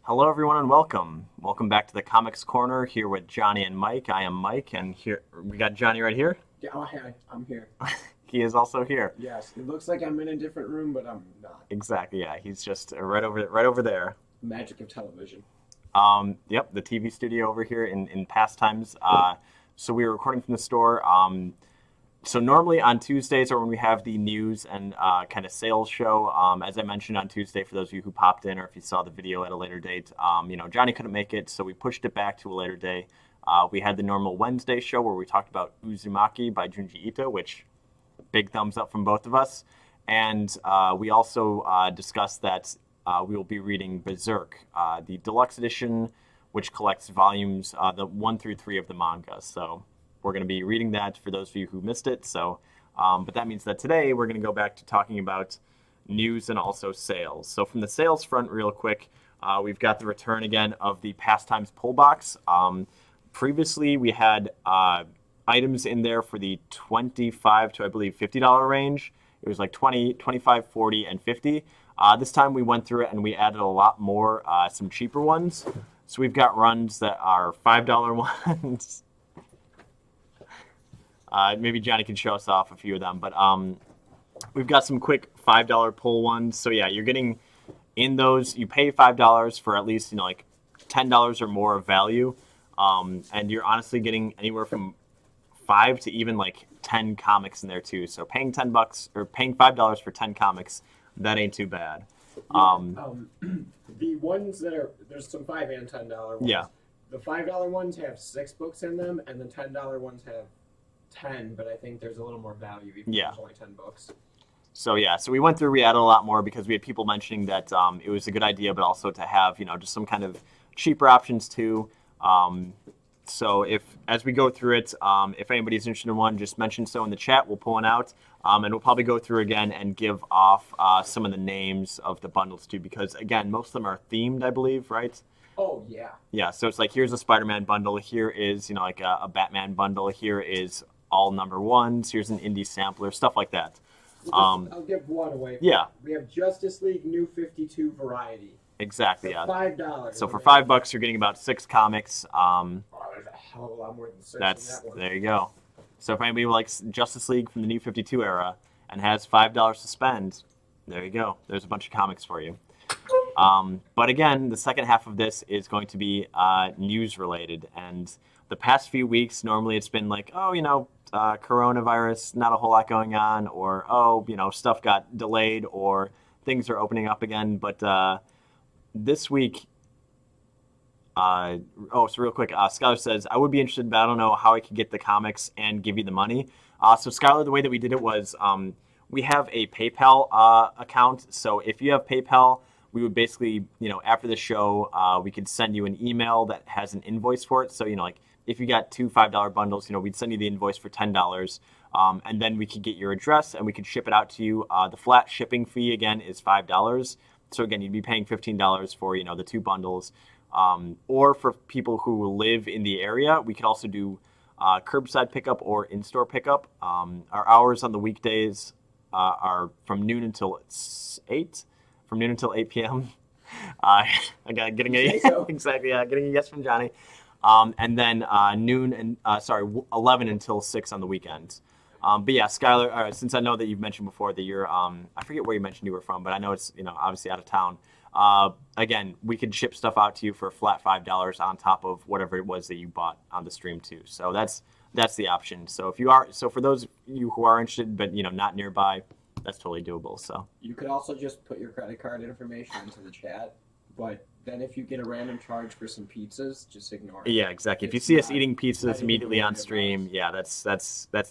Hello, everyone, and welcome. Welcome back to the Comics Corner here with Johnny and Mike. I am Mike, and here we got Johnny right here. Yeah, oh, hey, I'm here. He is also here. Yes, it looks like I'm in a different room, but I'm not. Exactly. Yeah, he's just right over there. Magic of television. Yep, the TV studio over here in Pastimes. So we were recording from the store. So normally on Tuesdays or when we have the news and kind of sales show, as I mentioned on Tuesday, for those of you who popped in or if you saw the video at a later date, Johnny couldn't make it, so we pushed it back to a later day. We had the normal Wednesday show where we talked about Uzumaki by Junji Ito, which big thumbs up from both of us. And we also discussed that we will be reading Berserk, the deluxe edition, which collects volumes the 1 through 3 of the manga. So we're going to be reading that for those of you who missed it. So, but that means that today we're going to go back to talking about news and also sales. So from the sales front, real quick, we've got the return again of the Pastimes Pullbox. Previously, we had items in there for the $25 to, I believe, $50 range. It was like 20, 25, 40, and 50. This time we went through it and we added a lot more, some cheaper ones. So we've got runs that are $5 ones. Maybe Johnny can show us off a few of them, but we've got some quick $5 pull ones. So yeah, you're getting in those. You pay $5 for at least like $10 or more of value, and you're honestly getting anywhere from 5 to even like 10 comics in there too. So paying $10 or paying $5 for 10 comics, that ain't too bad. The ones that are there's some $5 and $10 ones. Yeah. The $5 ones have 6 books in them, and the $10 ones have 10. But I think there's a little more value even if there's only 10 books. So yeah, so we went through, we added a lot more because we had people mentioning that it was a good idea, but also to have just some kind of cheaper options too. So as we go through it, if anybody's interested in one, just mention so in the chat. We'll pull one out, and we'll probably go through again and give off some of the names of the bundles too, because again, most of them are themed, I believe, right? Oh yeah. Yeah. So it's like here's a Spider-Man bundle. Here is like a Batman bundle. Here is all number ones. Here's an indie sampler, stuff like that. I'll give one away. Yeah. We have Justice League New 52 Variety. Exactly. For Yeah. $5. So for $5, you're getting about 6 comics. Oh, there's a hell of a lot more than 6 in that one. There you go. So if anybody likes Justice League from the New 52 era and has $5 to spend, there you go. There's a bunch of comics for you. But again, the second half of this is going to be news related. And the past few weeks, normally it's been like, coronavirus, not a whole lot going on, or, stuff got delayed, or things are opening up again. But this week, so real quick, Skylar says, I would be interested, but I don't know how I could get the comics and give you the money. So Skylar, the way that we did it was we have a PayPal account. So if you have PayPal, we would basically, after the show, we could send you an email that has an invoice for it. So, like if you got 2 $5 bundles, we'd send you the invoice for $10. And then we could get your address and we could ship it out to you. The flat shipping fee, again, is $5. So again, you'd be paying $15 for, the 2 bundles. Or for people who live in the area, we could also do curbside pickup or in-store pickup. Our hours on the weekdays are from noon until 8. From noon until 8 p.m. Getting a yes from Johnny. And then 11 until 6 on the weekends. But yeah, Skylar, since I know that you've mentioned before that you're, I forget where you mentioned you were from, but I know it's, obviously out of town. Again, we could ship stuff out to you for a flat $5 on top of whatever it was that you bought on the stream too. So that's the option. So for those of you who are interested, but not nearby, that's totally doable. So you could also just put your credit card information into the chat, but then if you get a random charge for some pizzas, just ignore it. Yeah, exactly. If you see us eating pizzas immediately on stream, yeah, that's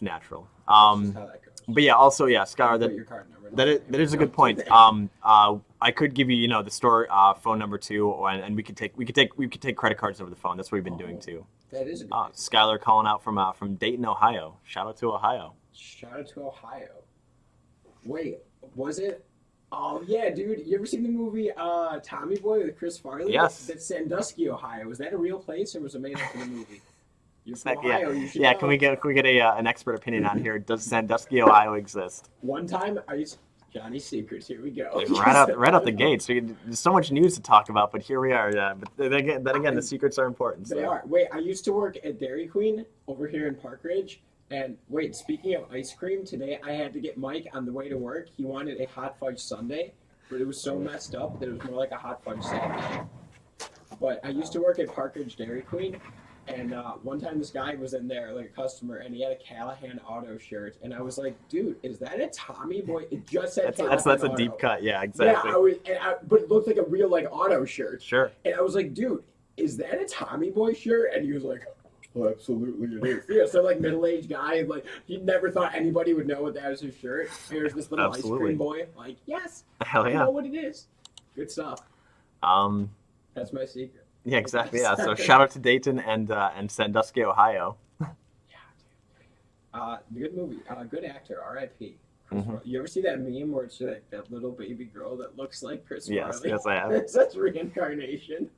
natural. That's just how that goes. But yeah, also Scar, Put your card number. that is a good point. I could give you the store phone number too, and we could take credit cards over the phone. That's what we've been doing too. That is a good Skylar calling out from Dayton, Ohio. Shout out to Ohio. Shout out to Ohio. Wait, was it? Oh yeah, dude. You ever seen the movie Tommy Boy with Chris Farley? Yes. That's Sandusky, Ohio. Was that a real place or was it made up for the movie? You're from Yeah, Ohio. You should can we get an expert opinion on here? Does Sandusky, Ohio exist? One time, Johnny's Secrets. Here we go. Right out the gates. There's so much news to talk about, but here we are. But then again, the secrets are important. They are. Wait, I used to work at Dairy Queen over here in Park Ridge. And wait, speaking of ice cream, today I had to get Mike on the way to work. He wanted a hot fudge sundae, but it was so messed up that it was more like a hot fudge sundae. But I used to work at Park Ridge Dairy Queen, and one time this guy was in there, like a customer, and he had a Callahan Auto shirt, and I was like, dude, is that a Tommy Boy? It just said Callahan that's a Auto. deep cut, yeah, exactly. Yeah, but it looked like a real like auto shirt. Sure. And I was like, dude, is that a Tommy Boy shirt? And he was like, oh, absolutely it is. Yeah, so like middle-aged guy, like he never thought anybody would know what that was his shirt. Here's this little ice cream boy, like, yes, hell yeah, I know what it is. Good stuff. That's my secret. Yeah, exactly. Yeah. So shout out to Dayton and Sandusky, Ohio. Yeah, dude. Good movie. Good actor. R.I.P. Mm-hmm. You ever see that meme where it's like that little baby girl that looks like Chris Farley? Yes, I have. That's reincarnation.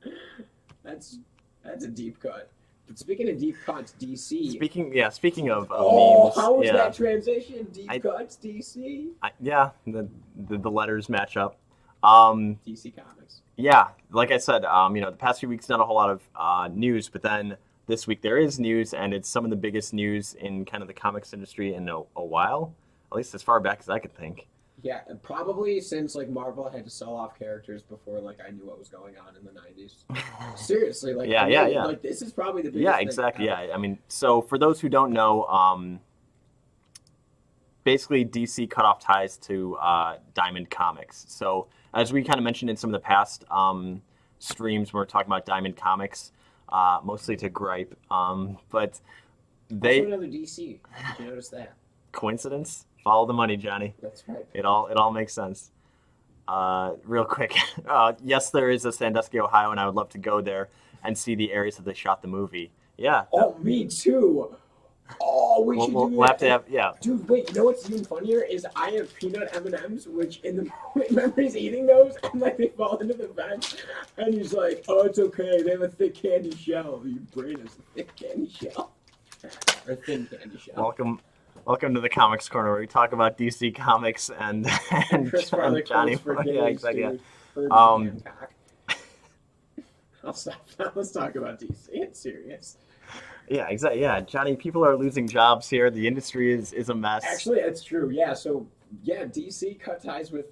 That's a deep cut. But speaking of deep cuts, DC. Speaking of memes. How was that transition? Deep cuts, DC. The letters match up. DC Comics. Yeah, like I said, the past few weeks not a whole lot of news, but then this week there is news, and it's some of the biggest news in kind of the comics industry in a while, at least as far back as I could think. Yeah, probably since like Marvel had to sell off characters before like I knew what was going on in the 90s. Seriously, like yeah. Like this is probably the biggest. Yeah, exactly. Yeah, I mean, so for those who don't know, basically DC cut off ties to Diamond Comics. So as we kind of mentioned in some of the past streams, when we're talking about Diamond Comics, mostly to gripe, but they also another DC. Did you notice that? Coincidence? Follow the money, Johnny. That's right. It all makes sense. Real quick, yes, there is a Sandusky, Ohio, and I would love to go there and see the areas that they shot the movie. Yeah. Oh, me too. Oh, we should do that. We'll have to have, yeah. Dude, wait, you know what's even funnier is I have peanut M&Ms, which in the remember he's eating those and like they fall into the vent, and he's like, oh, it's okay, they have a thick candy shell. Your brain has a thick candy shell. Or thin candy shell. Welcome to the Comics Corner, where we talk about DC Comics and Chris Farley, Johnny. Yeah, exactly. I'll stop now. Let's talk about DC. It's serious. Yeah, exactly. Yeah, Johnny, people are losing jobs here. The industry is a mess. Actually, that's true. Yeah, so DC cut ties with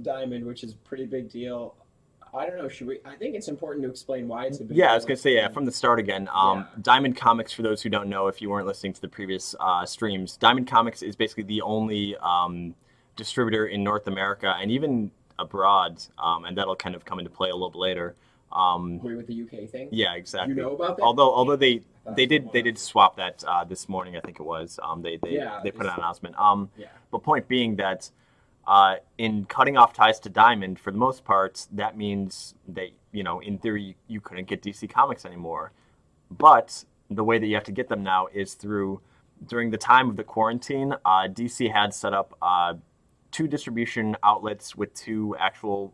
Diamond, which is a pretty big deal. I don't know. Should we? I think it's important to explain why it's a big deal. Yeah, I was gonna say from the start again. Diamond Comics, for those who don't know, if you weren't listening to the previous streams, Diamond Comics is basically the only distributor in North America and even abroad, and that'll kind of come into play a little bit later. With the UK thing? Yeah, exactly. You know about that? Although they did swap that this morning, I think it was. They put an announcement. But point being that in cutting off ties to Diamond, for the most part, that means that in theory you couldn't get DC Comics anymore. But the way that you have to get them now is during the time of the quarantine, DC had set up 2 distribution outlets with 2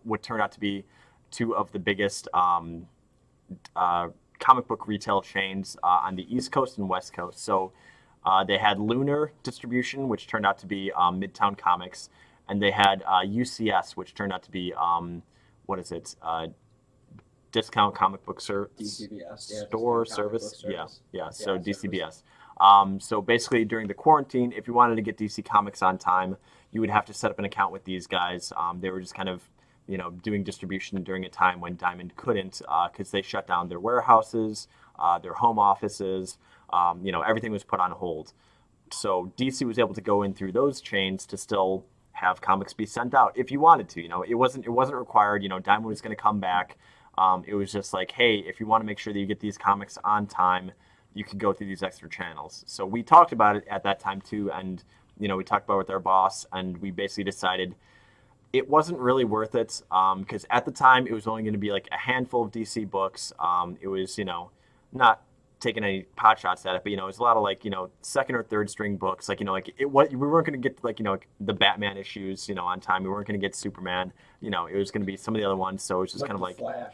what turned out to be 2 of the biggest comic book retail chains on the East Coast and West Coast. So they had Lunar Distribution, which turned out to be Midtown Comics, and they had UCS, which turned out to be Discount Comic Book DCBS, Store Service. Yeah. So DCBS. So basically, during the quarantine, if you wanted to get DC Comics on time, you would have to set up an account with these guys. They were just kind of doing distribution during a time when Diamond couldn't, because they shut down their warehouses, their home offices. Everything was put on hold. So DC was able to go in through those chains to still have comics be sent out if you wanted to. It wasn't required. Diamond was going to come back. It was just like, hey, if you want to make sure that you get these comics on time, you could go through these extra channels. So we talked about it at that time too, and we talked about it with our boss, and we basically decided it wasn't really worth it, because at the time it was only going to be like a handful of DC books. It was not taking any pot shots at it, but it was a lot of like second or third string books. Like we weren't going to get like the Batman issues on time. We weren't going to get Superman. It was going to be some of the other ones. So it was just kind of like Flash.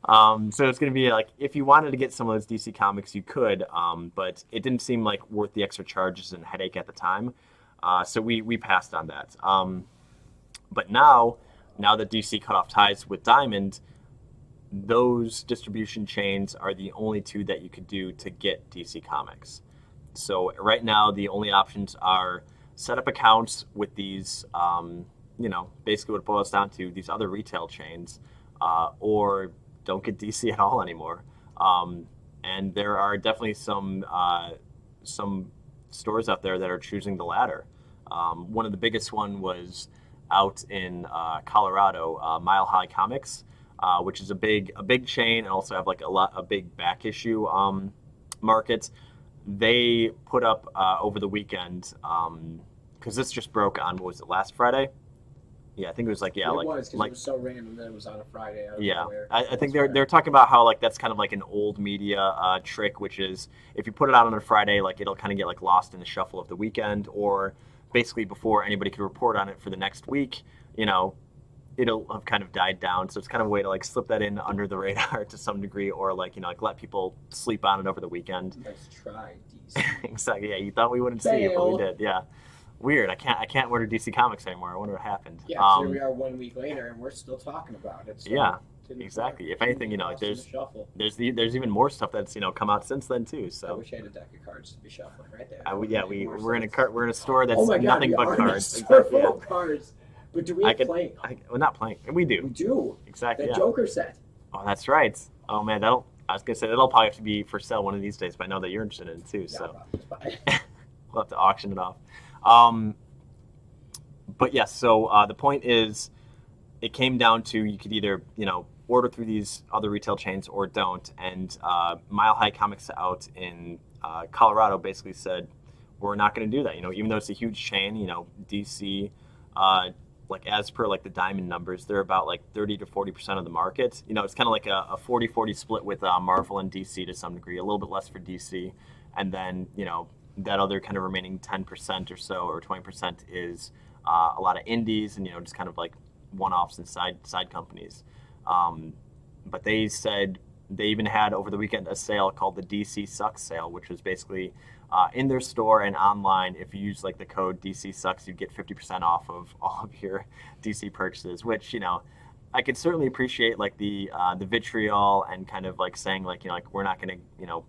So it's going to be like, if you wanted to get some of those DC comics, you could, but it didn't seem like worth the extra charges and headache at the time. So we passed on that. But now that DC cut off ties with Diamond, those distribution chains are the only two that you could do to get DC Comics. So right now, the only options are set up accounts with these, basically what it boils down to, these other retail chains, or don't get DC at all anymore. And there are definitely some stores out there that are choosing the latter. One of the biggest one was out in Colorado, Mile High Comics, which is a big chain, and also have like a big back issue market. They put up over the weekend, because this just broke on, what was it, last Friday? Yeah, I think it was like, yeah, it like was, because it was so random that it was on a Friday. Yeah, I think they're talking about how like that's kind of like an old media trick, which is if you put it out on a Friday, like it'll kind of get like lost in the shuffle of the weekend, or basically before anybody could report on it for the next week, it'll have kind of died down. So it's kind of a way to like slip that in under the radar to some degree, or like like let people sleep on it over the weekend. Let's try DC. Exactly. Yeah, you thought we wouldn't see it, but we did. Yeah. Weird. I can't order DC Comics anymore. I wonder what happened. Yeah, here we are 1 week later, and we're still talking about it. So yeah, exactly. If anything, like there's even more stuff that's come out since then too. So I wish I had a deck of cards to be shuffling right there. We're in a store that's nothing but cards. Exactly. Full of cards. But do we have playing? We're not playing. We do. We do. Exactly. The Joker set. Oh, that's right. Oh man, I was gonna say that'll probably have to be for sale one of these days, but I know that you're interested in it too. So we'll have to auction it off. But yes, so the point is, it came down to you could either order through these other retail chains or don't. And Mile High Comics out in Colorado basically said we're not going to do that. Even though it's a huge chain, DC, like as per like the Diamond numbers, they're about like 30 to 40% of the market. It's kind of like a 40-40 split with Marvel and DC to some degree, a little bit less for DC, and then that other kind of remaining 10% or so, or 20% is a lot of indies and just kind of like one-offs and side companies. But they said they even had over the weekend a sale called the DC Sucks sale, which was basically in their store and online. If you use like the code DC Sucks, you get 50% off of all of your DC purchases. Which I could certainly appreciate like the vitriol and kind of like saying like like we're not going to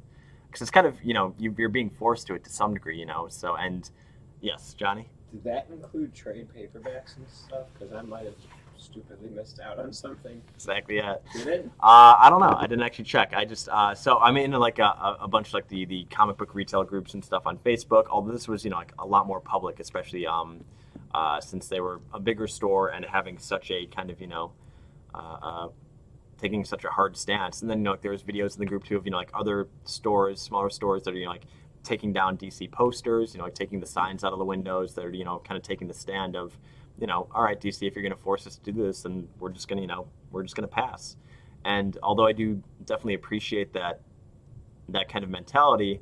because it's kind of you're being forced to it to some degree. So and yes, Johnny. Did that include trade paperbacks and stuff? Because I might have stupidly missed out on something. Exactly. Yeah. Did it? I don't know. I didn't actually check. I just so I'm into like a bunch of like the comic book retail groups and stuff on Facebook. Although this was like a lot more public, especially since they were a bigger store and having such a kind of taking such a hard stance. And then like there was videos in the group too of like other stores, smaller stores that are like taking down DC posters, like taking the signs out of the windows that are kind of taking the stand of all right, DC, if you're going to force us to do this, then we're just going to pass. And although I do definitely appreciate that kind of mentality,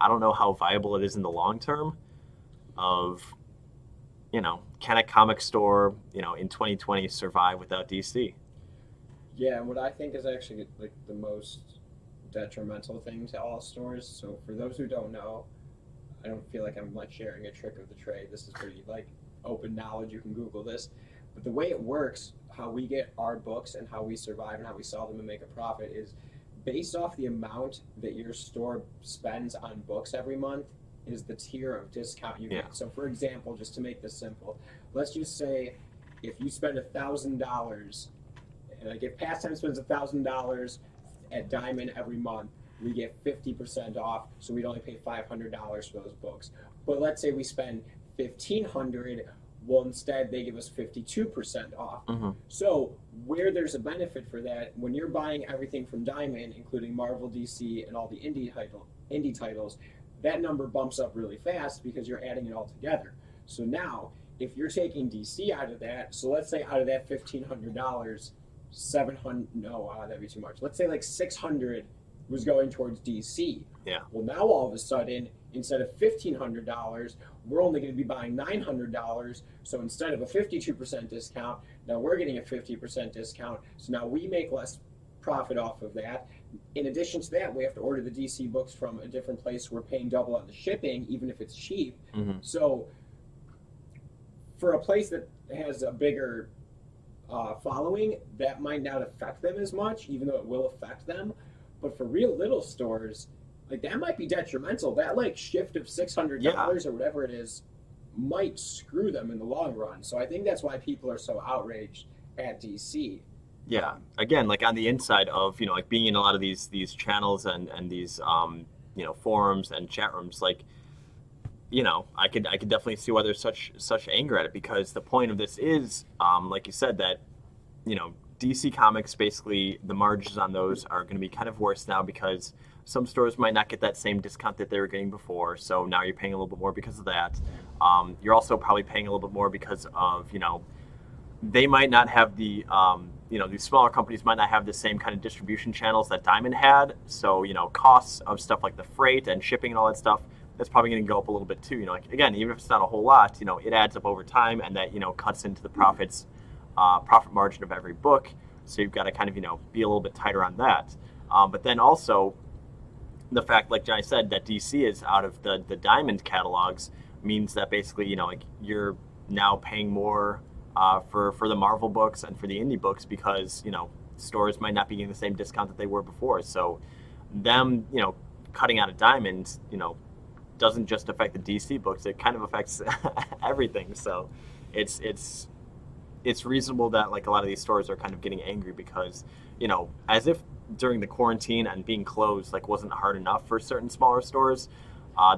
I don't know how viable it is in the long term of, can a comic store, in 2020 survive without DC? Yeah, and what I think is actually like the most detrimental thing to all stores. So for those who don't know, I don't feel like I'm like sharing a trick of the trade. This is pretty like open knowledge. You can Google this. But the way it works, how we get our books and how we survive and how we sell them and make a profit is based off the amount that your store spends on books every month is the tier of discount you get. So for example, just to make this simple, let's just say if you spend $1,000, like if Pastimes spends $1,000 at Diamond every month, we get 50% off, so we'd only pay $500 for those books. But let's say we spend $1,500, well, instead they give us 52% off. Mm-hmm. So where there's a benefit for that, when you're buying everything from Diamond, including Marvel, DC, and all the indie titles, that number bumps up really fast because you're adding it all together. So now, if you're taking DC out of that, so let's say out of that $1,500, 700, no, that'd be too much. Let's say like 600 was going towards DC. Yeah. Well, now all of a sudden, instead of $1,500, we're only going to be buying $900. So instead of a 52% discount, now we're getting a 50% discount. So now we make less profit off of that. In addition to that, we have to order the DC books from a different place. We're paying double on the shipping, even if it's cheap. Mm-hmm. So for a place that has a bigger following, that might not affect them as much, even though it will affect them. But for real little stores, like that might be detrimental. That like shift of $600 or whatever it is might screw them in the long run. So I think that's why people are so outraged at DC. Yeah. Again, like on the inside of, like being in a lot of these channels and these forums and chat rooms, like, I could definitely see why there's such anger at it, because the point of this is, like you said, that, DC Comics, basically the margins on those are going to be kind of worse now, because some stores might not get that same discount that they were getting before, so now you're paying a little bit more because of that. You're also probably paying a little bit more because of, they might not have the, these smaller companies might not have the same kind of distribution channels that Diamond had, so, costs of stuff like the freight and shipping and all that stuff, that's probably going to go up a little bit too. Like, again, even if it's not a whole lot, it adds up over time, and that, cuts into the profit margin of every book. So you've got to kind of, be a little bit tighter on that. But then also the fact, like Johnny said, that DC is out of the Diamond catalogs means that basically, like you're now paying more for the Marvel books and for the indie books, because, stores might not be getting the same discount that they were before. So them, cutting out of Diamond, doesn't just affect the DC books, it kind of affects everything. So it's reasonable that like a lot of these stores are kind of getting angry, because, as if during the quarantine and being closed like wasn't hard enough for certain smaller stores,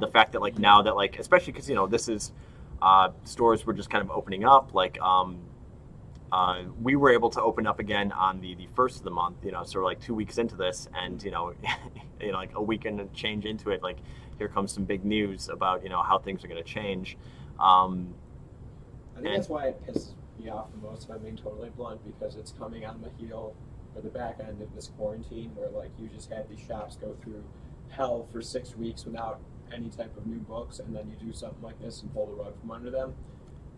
the fact that like now that like, especially because, this is stores were just kind of opening up, like we were able to open up again on the first of the month, so we're like 2 weeks into this, and like a week and a change into it, like here comes some big news about how things are going to change. I think that's why it pisses me off the most, if I'm being totally blunt, because it's coming on the heel or the back end of this quarantine, where like you just had these shops go through hell for 6 weeks without any type of new books, and then you do something like this and pull the rug from under them.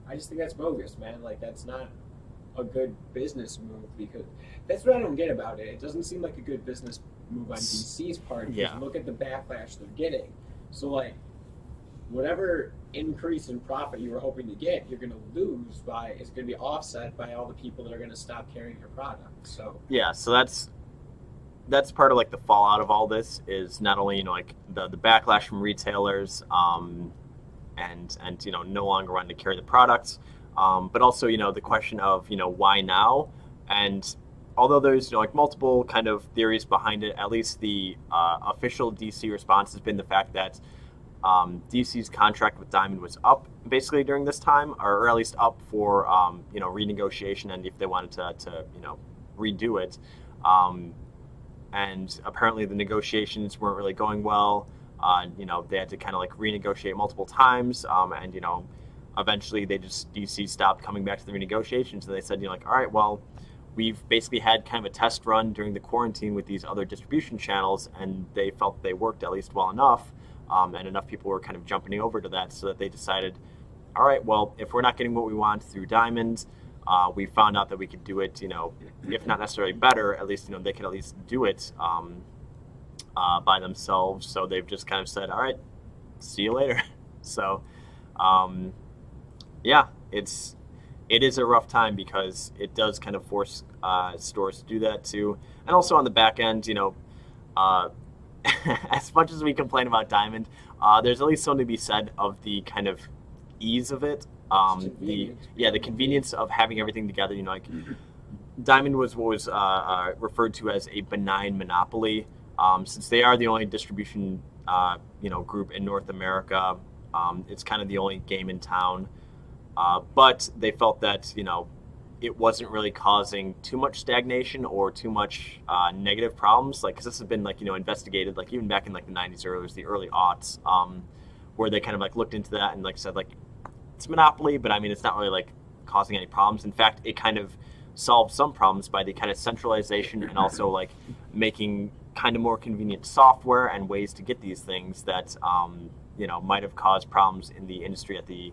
I just think that's bogus, man. Like, that's not a good business move, because that's what I don't get about it. It doesn't seem like a good business move on DC's part, because look at the backlash they're getting. So like, whatever increase in profit you were hoping to get, you're going to lose by, it's going to be offset by all the people that are going to stop carrying your product. So yeah, so that's part of like the fallout of all this, is not only like the backlash from retailers and no longer wanting to carry the products, but also the question of why now. And although there's like multiple kind of theories behind it, at least the official DC response has been the fact that DC's contract with Diamond was up basically during this time, or at least up for renegotiation, and if they wanted to redo it. And apparently the negotiations weren't really going well. They had to kind of like renegotiate multiple times, and eventually DC stopped coming back to the renegotiations, and they said, all right, well, we've basically had kind of a test run during the quarantine with these other distribution channels, and they felt they worked at least well enough, and enough people were kind of jumping over to that, so that they decided, all right, well, if we're not getting what we want through Diamond, we found out that we could do it, if not necessarily better, at least, they could at least do it by themselves. So they've just kind of said, all right, see you later. So, it is a rough time, because it does kind of force stores to do that too. And also on the back end, as much as we complain about Diamond, there's at least something to be said of the kind of ease of it. The convenience of having everything together. Like Diamond was what was referred to as a benign monopoly, since they are the only distribution group in North America. It's kind of the only game in town, but they felt that it wasn't really causing too much stagnation or too much negative problems. Like, because this has been like investigated, like even back in like the 90s or the early aughts, where they kind of like looked into that and like said like, it's a monopoly, but I mean, it's not really like causing any problems. In fact, it kind of solved some problems by the kind of centralization, and also like making kind of more convenient software and ways to get these things that might have caused problems in the industry at the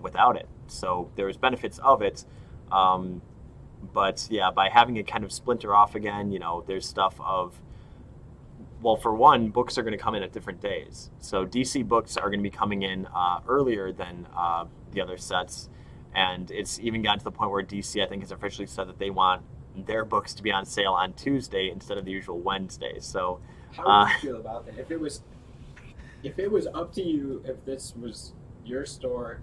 without it. So there's benefits of it, but yeah, by having it kind of splinter off again, there's stuff of Well, for one, books are going to come in at different days. So DC books are going to be coming in earlier than the other sets, and it's even gotten to the point where DC, I think, has officially said that they want their books to be on sale on Tuesday instead of the usual Wednesday. So, How would you feel about that? If it was up to you, if this was your store,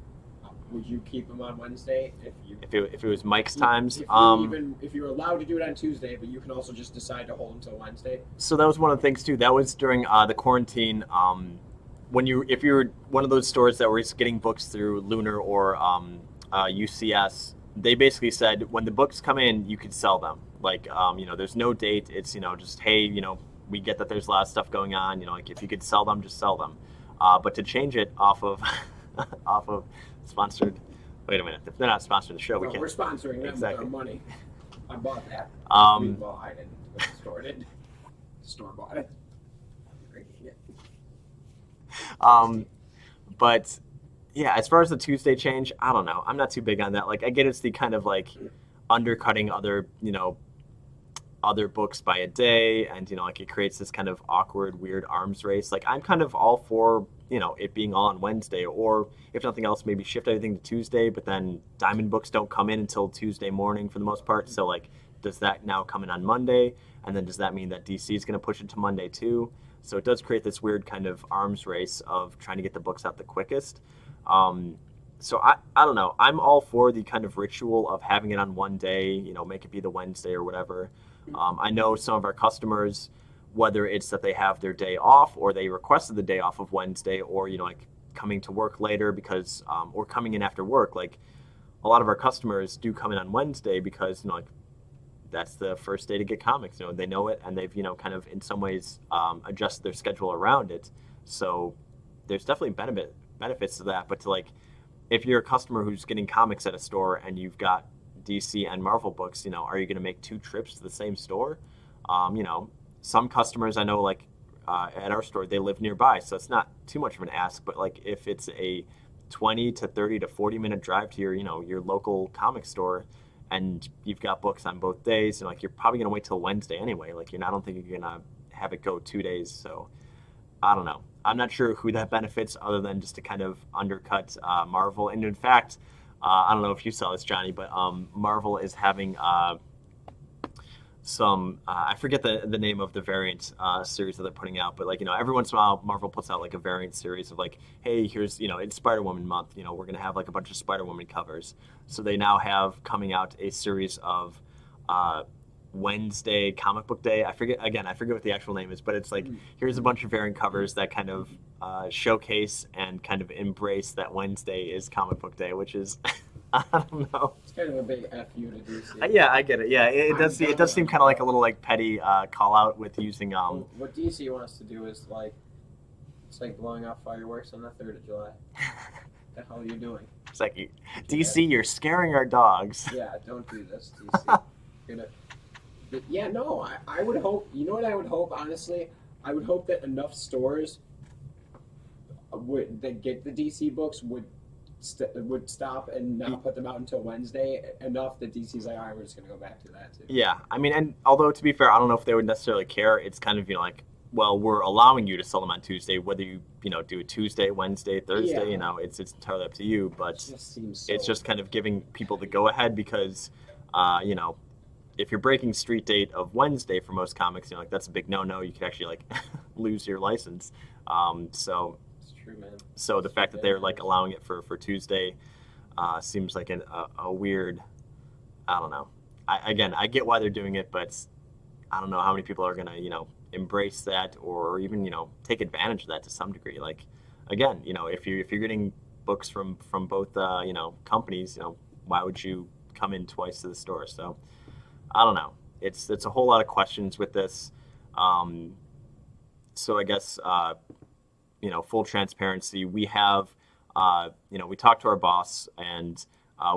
would you keep them on Wednesday? If it was Mike's times, if you're allowed to do it on Tuesday, but you can also just decide to hold until Wednesday. so that was one of the things too. That was during the quarantine. If you were one of those stores that were getting books through Lunar or UCS, they basically said when the books come in, you could sell them. Like, there's no date. It's, just, hey, we get that there's a lot of stuff going on. Like if you could sell them, just sell them. But to change it off of off of sponsored. Wait a minute. If they're not sponsoring the show, we can't. We're sponsoring them Exactly. with our money. I bought that. Well, I didn't. The store did. The store bought it. Drinking it. But yeah, as far as the Tuesday change, I don't know. I'm not too big on that. Like, I get it's the kind of like undercutting other books by a day, and like it creates this kind of awkward, weird arms race. Like, I'm kind of all for it being all on Wednesday, or if nothing else, maybe shift everything to Tuesday. But then Diamond books don't come in until Tuesday morning for the most part. So like, does that now come in on Monday? And then does that mean that DC is going to push it to Monday too? So it does create this weird kind of arms race of trying to get the books out the quickest. So I don't know. I'm all for the kind of ritual of having it on one day, make it be the Wednesday or whatever. I know some of our customers, whether it's that they have their day off or they requested the day off of Wednesday, or, like coming to work later because, or coming in after work, like a lot of our customers do come in on Wednesday because, like that's the first day to get comics. They know it, and they've, kind of in some ways adjusted their schedule around it. So there's definitely benefits to that. But to like, if you're a customer who's getting comics at a store and you've got DC and Marvel books, are you going to make 2 trips to the same store? Some customers I know, like at our store, they live nearby, so it's not too much of an ask. But like, if it's a 20 to 30 to 40-minute drive to your local comic store, and you've got books on both days, and like you're probably going to wait till Wednesday anyway. Like, I don't think you're going to have it go 2 days. So I don't know. I'm not sure who that benefits other than just to kind of undercut Marvel. And in fact, I don't know if you saw this, Johnny, but Marvel is having some, I forget the name of the variant series that they're putting out, but like, every once in a while Marvel puts out like a variant series of like, hey, here's, it's Spider-Woman month, we're going to have like a bunch of Spider-Woman covers. So they now have coming out a series of Wednesday comic book day. I forget what the actual name is, but it's like, here's a bunch of variant covers that kind of showcase and kind of embrace that Wednesday is comic book day, which is I don't know. It's kind of a big F you to do. Yeah, I get it. Yeah, it does seem kind of like a little like petty call out with using What DC wants to do is like, it's like blowing off fireworks on the 3rd of July. What the hell are you doing? It's like, DC, you're scaring our dogs. Yeah, don't do this, DC. But yeah, no, I would hope, what I would hope, honestly? I would hope that enough stores that get the DC books would stop and not put them out until Wednesday, enough that DC's like, all right, we're just going to go back to that too. Yeah, I mean, and although to be fair, I don't know if they would necessarily care. It's kind of, like, well, we're allowing you to sell them on Tuesday, whether you, do it Tuesday, Wednesday, Thursday, it's entirely up to you, but it's just kind of giving people the go-ahead because, if you're breaking street date of Wednesday for most comics, like that's a big no-no. You could actually like lose your license. So it's true, man. So the fact that they're like allowing it for Tuesday seems like a weird. I don't know. I get why they're doing it, but I don't know how many people are gonna embrace that or even take advantage of that to some degree. Like again, if you're getting books from both companies, why would you come in twice to the store? So. I don't know. It's a whole lot of questions with this. So I guess, full transparency, we have, we talked to our boss and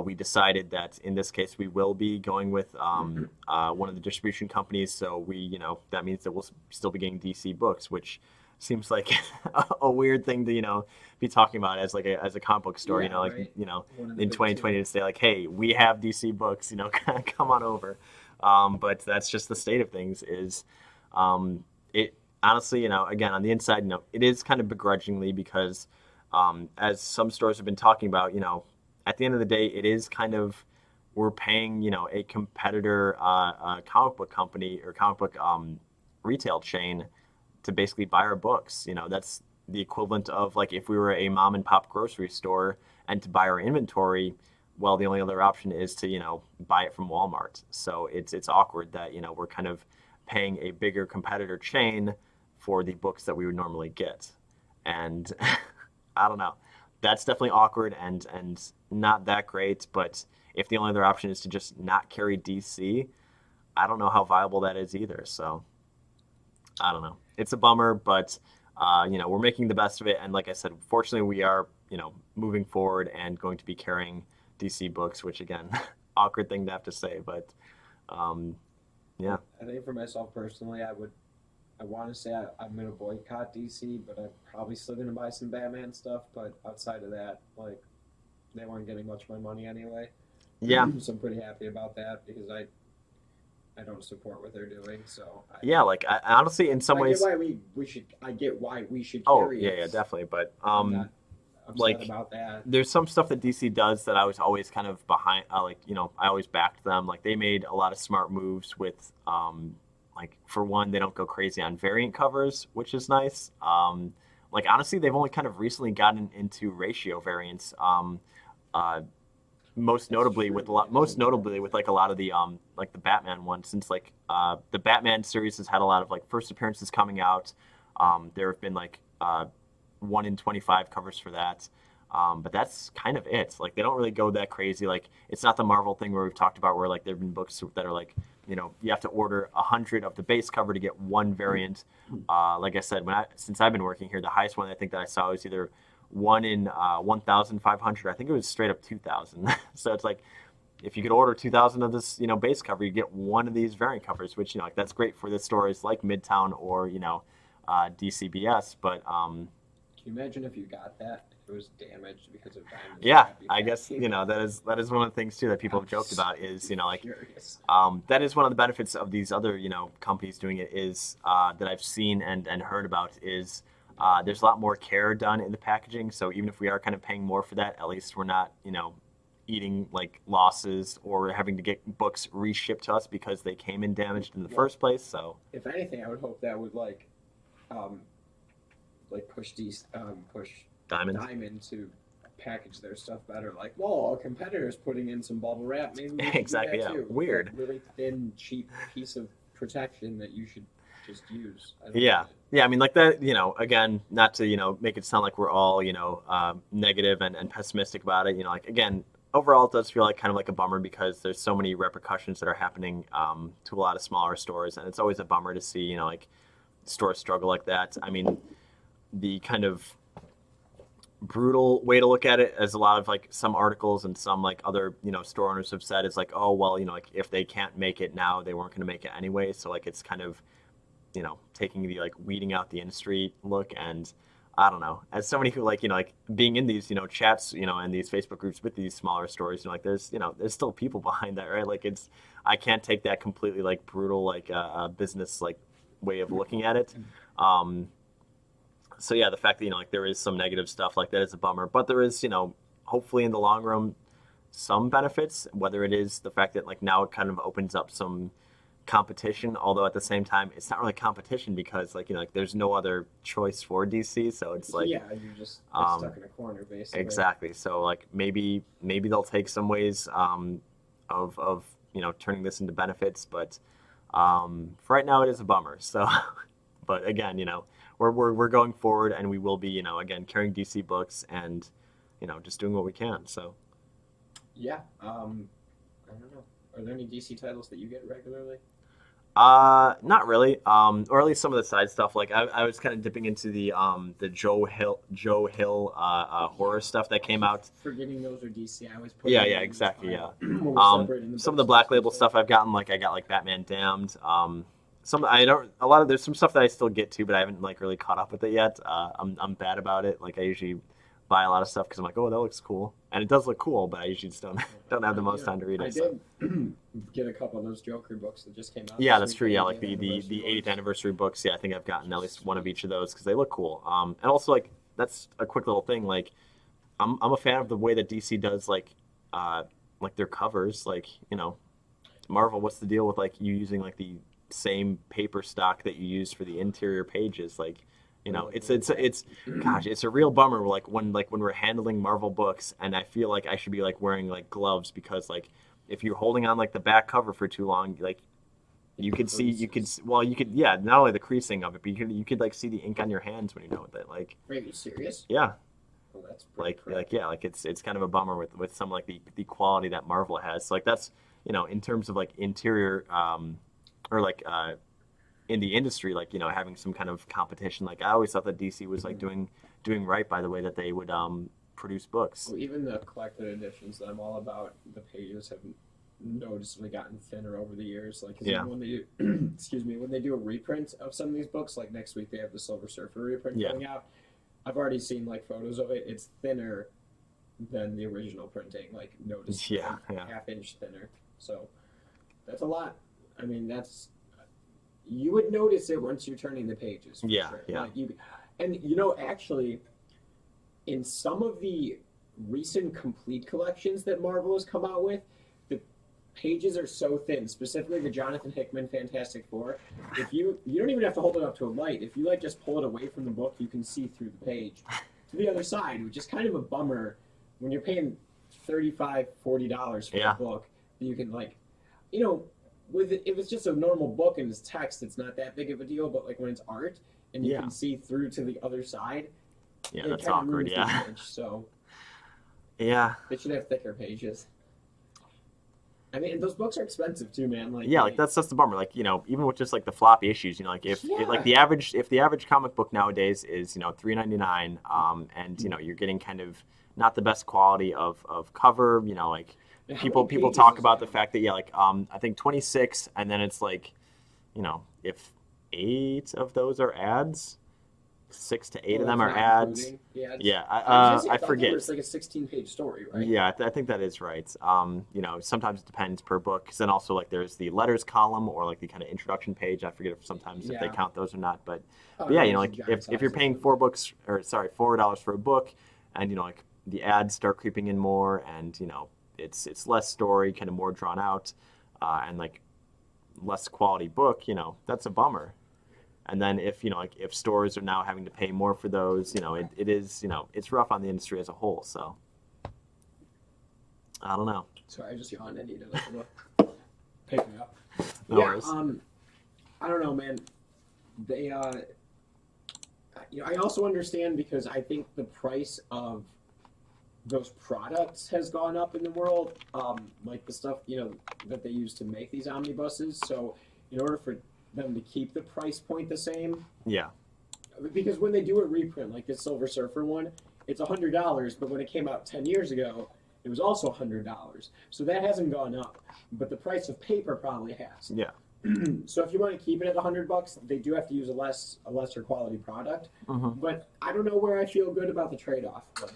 we decided that in this case we will be going with one of the distribution companies. So we, that means that we'll still be getting DC books, which seems like a weird thing to, be talking about as like as a comic book store, right. In 2020 to say like, hey, we have DC books, come on over. But that's just the state of things is, honestly, again, on the inside, it is kind of begrudgingly because, as some stores have been talking about, at the end of the day, it is kind of we're paying, a competitor, comic book company or comic book retail chain to basically buy our books. That's the equivalent of like if we were a mom and pop grocery store and to buy our inventory, well, the only other option is to, buy it from Walmart. So it's awkward that, we're kind of paying a bigger competitor chain for the books that we would normally get. And I don't know. That's definitely awkward and not that great, but if the only other option is to just not carry DC, I don't know how viable that is either. So I don't know. It's a bummer, but we're making the best of it. And like I said, fortunately, we are, moving forward and going to be carrying DC books, which again, awkward thing to have to say, but yeah. I think for myself personally, I want to say I'm going to boycott DC, but I'm probably still going to buy some Batman stuff. But outside of that, like, they weren't getting much of my money anyway. Yeah. So I'm pretty happy about that because I don't support what they're doing. So yeah, like I honestly, in some ways, I get why we should. Oh yeah, definitely. But I'm not upset like about that. There's some stuff that DC does that I was always kind of behind. I always backed them. Like they made a lot of smart moves with, like for one, they don't go crazy on variant covers, which is nice. Like honestly, they've only kind of recently gotten into ratio variants. Most notably with like a lot of the like the Batman one, since like the Batman series has had a lot of like first appearances coming out. There have been like 1 in 25 covers for that, but that's kind of it. Like they don't really go that crazy. Like it's not the Marvel thing where we've talked about where like there have been books that are like you have to order 100 of the base cover to get one variant. Like I said, since I've been working here, the highest one I think that I saw was either 1 in 1,500. I think it was straight up 2,000. So it's like if you could order 2,000 of this, base cover, you get one of these variant covers, which like that's great for the stores like Midtown or DCBS. But can you imagine if you got that? If it was damaged because of diamonds? Yeah, I guess that is one of the things too that people have joked about is like that is one of the benefits of these other companies doing it is that I've seen and heard about is. There's a lot more care done in the packaging, so even if we are kind of paying more for that, at least we're not, eating like losses or having to get books reshipped to us because they came in damaged in the first place. So, if anything, I would hope that would push Diamond to package their stuff better. Like, well, a competitor's putting in some bubble wrap, maybe we should exactly, do that yeah, too. weird, that really thin, cheap piece of protection that you should just use. Yeah. I mean, like that, again, not to, make it sound like we're all, negative and pessimistic about it. Like, again, overall, it does feel like kind of like a bummer because there's so many repercussions that are happening to a lot of smaller stores. And it's always a bummer to see, like stores struggle like that. I mean, the kind of brutal way to look at it, as a lot of like some articles and some like other store owners have said, is like, oh well, like if they can't make it now, they weren't going to make it anyway. So like it's kind of taking the like weeding out the industry look. And I don't know, as somebody who like being in these chats and these Facebook groups with these smaller stores, like there's still people behind that, right? Like I can't take that completely like brutal like business like way of looking at it. So yeah, the fact that like there is some negative stuff like that is a bummer, but there is hopefully in the long run some benefits, whether it is the fact that like now it kind of opens up some competition, although at the same time it's not really competition because like like there's no other choice for DC, so it's like you're just stuck in a corner basically. Exactly. So like maybe they'll take some ways of turning this into benefits, but for right now it is a bummer. So but again we're going forward and we will be again carrying DC books and just doing what we can. So yeah, I don't know, are there any DC titles that you get regularly? Not really. Or at least some of the side stuff. Like I was kind of dipping into the Joe Hill horror stuff that came out. Forgetting those are DC. I always put yeah, exactly. Yeah. Some of the Black Label stuff I've gotten, like I got like Batman Damned. There's some stuff that I still get to, but I haven't like really caught up with it yet. I'm bad about it. Like I usually buy a lot of stuff because I'm like, oh, that looks cool, and it does look cool, but I usually just don't have the most time to read it. I So. did get a couple of those Joker books that just came out. Yeah, this that's week, true. Yeah, like 80th the 80th anniversary anniversary books. Yeah, I think I've gotten at least one of each of those because they look cool. And also like that's a quick little thing. Like I'm a fan of the way that DC does like their covers. Like Marvel. What's the deal with like you using like the same paper stock that you use for the interior pages? Like it's gosh, it's a real bummer. Like when we're handling Marvel books, and I feel like I should be like wearing like gloves because like if you're holding on like the back cover for too long, like you could yeah, not only the creasing of it, but you could like see the ink on your hands when you're done with it. Like, are you serious? yeah, Oh, that's it's kind of a bummer with some like the quality that Marvel has. So, like that's in terms of like interior or like in the industry, like having some kind of competition. Like I always thought that DC was like doing right by the way that they would produce books. Well, even the collected editions that I'm all about, the pages have noticeably gotten thinner over the years. Like, 'cause even when they do, excuse me, when they do a reprint of some of these books, like next week they have the Silver Surfer reprint coming out. I've already seen like photos of it. It's thinner than the original printing, like noticeably half-inch thinner. So that's a lot. I mean, you would notice it once you're turning the pages. For sure. Like actually, in some of the recent complete collections that Marvel has come out with, the pages are so thin, specifically the Jonathan Hickman Fantastic Four. If you don't even have to hold it up to a light. If you like just pull it away from the book, you can see through the page to the other side, which is kind of a bummer when you're paying $35, $40 for a book. You can like, if it's just a normal book and it's text, it's not that big of a deal. But like when it's art and you can see through to the other side. Yeah, that's awkward. Yeah. Image, so yeah, they should have thicker pages. I mean, and those books are expensive too, man. Like like that's the bummer. Like even with just like the floppy issues, like if the average comic book nowadays is $3.99, and you're getting kind of not the best quality of cover. Like people talk about the fact that I think 26, and then it's like if 8 of those are ads. 6 to 8 of them are ads. I forget. It's like a 16-page story, right? Yeah, I think that is right. Sometimes it depends per book. Because then also like there's the letters column or like the kind of introduction page. I forget if they count those or not. But like if you're paying $4 for a book, and like the ads start creeping in more, and it's less story, kind of more drawn out, and like less quality book. That's a bummer. And then if if stores are now having to pay more for those, it is it's rough on the industry as a whole. So I don't know. Sorry, I just yawned. I need to pick me up. No worries. I don't know, man. They I also understand because I think the price of those products has gone up in the world, like the stuff that they use to make these omnibuses. So in order for them to keep the price point the same. Yeah. Because when they do a reprint, like this Silver Surfer one, it's $100, but when it came out 10 years ago, it was also $100. So that hasn't gone up, but the price of paper probably has. Yeah. So if you want to keep it at $100, they do have to use a lesser quality product. But I don't know where I feel good about the trade-off. Like,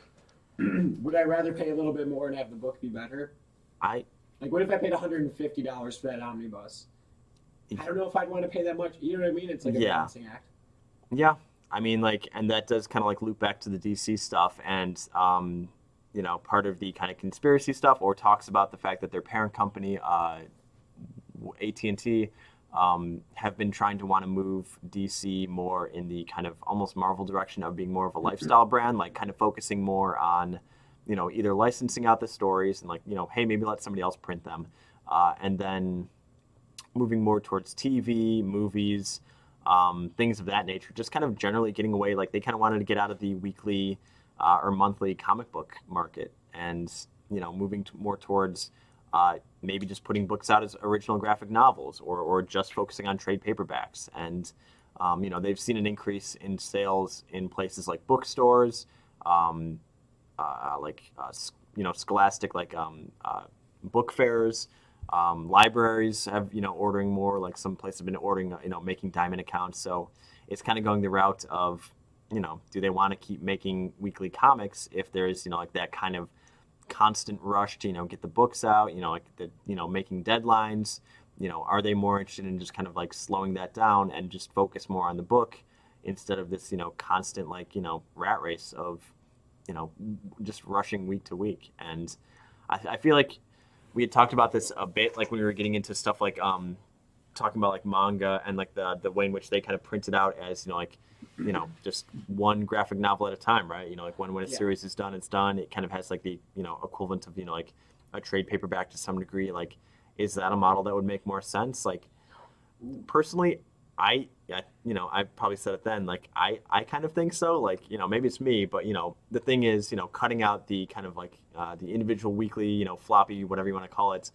would I rather pay a little bit more and have the book be better? What if I paid $150 for that omnibus? I don't know if I'd want to pay that much. You know what I mean? It's like a balancing act. Yeah. I mean, and that does kind of like loop back to the DC stuff and, part of the kind of conspiracy stuff or talks about the fact that their parent company, AT&T, have been trying to want to move DC more in the kind of almost Marvel direction of being more of a lifestyle brand, like kind of focusing more on, either licensing out the stories and hey, maybe let somebody else print them. And then moving more towards TV, movies, things of that nature, just kind of generally getting away. Like they kind of wanted to get out of the weekly or monthly comic book market and, moving more towards maybe just putting books out as original graphic novels or just focusing on trade paperbacks. And, they've seen an increase in sales in places like bookstores, Scholastic, book fairs. Libraries have, ordering more, like some places have been ordering, making diamond accounts. So it's kind of going the route of, do they want to keep making weekly comics if there's, like that kind of constant rush to, get the books out, like the, making deadlines, are they more interested in just kind of like slowing that down and just focus more on the book instead of this, constant like, rat race of, just rushing week to week. And I feel like we had talked about this a bit, like when we were getting into stuff like, talking about like manga and like the way in which they kind of print it out as, just one graphic novel at a time, right? Like when a series is done, it's done. It kind of has like the, equivalent of, like a trade paperback to some degree. Like, is that a model that would make more sense? Like, personally, I probably said it then, like, I kind of think so. Like, maybe it's me, but, the thing is, cutting out the kind of like the individual weekly, floppy, whatever you want to call it,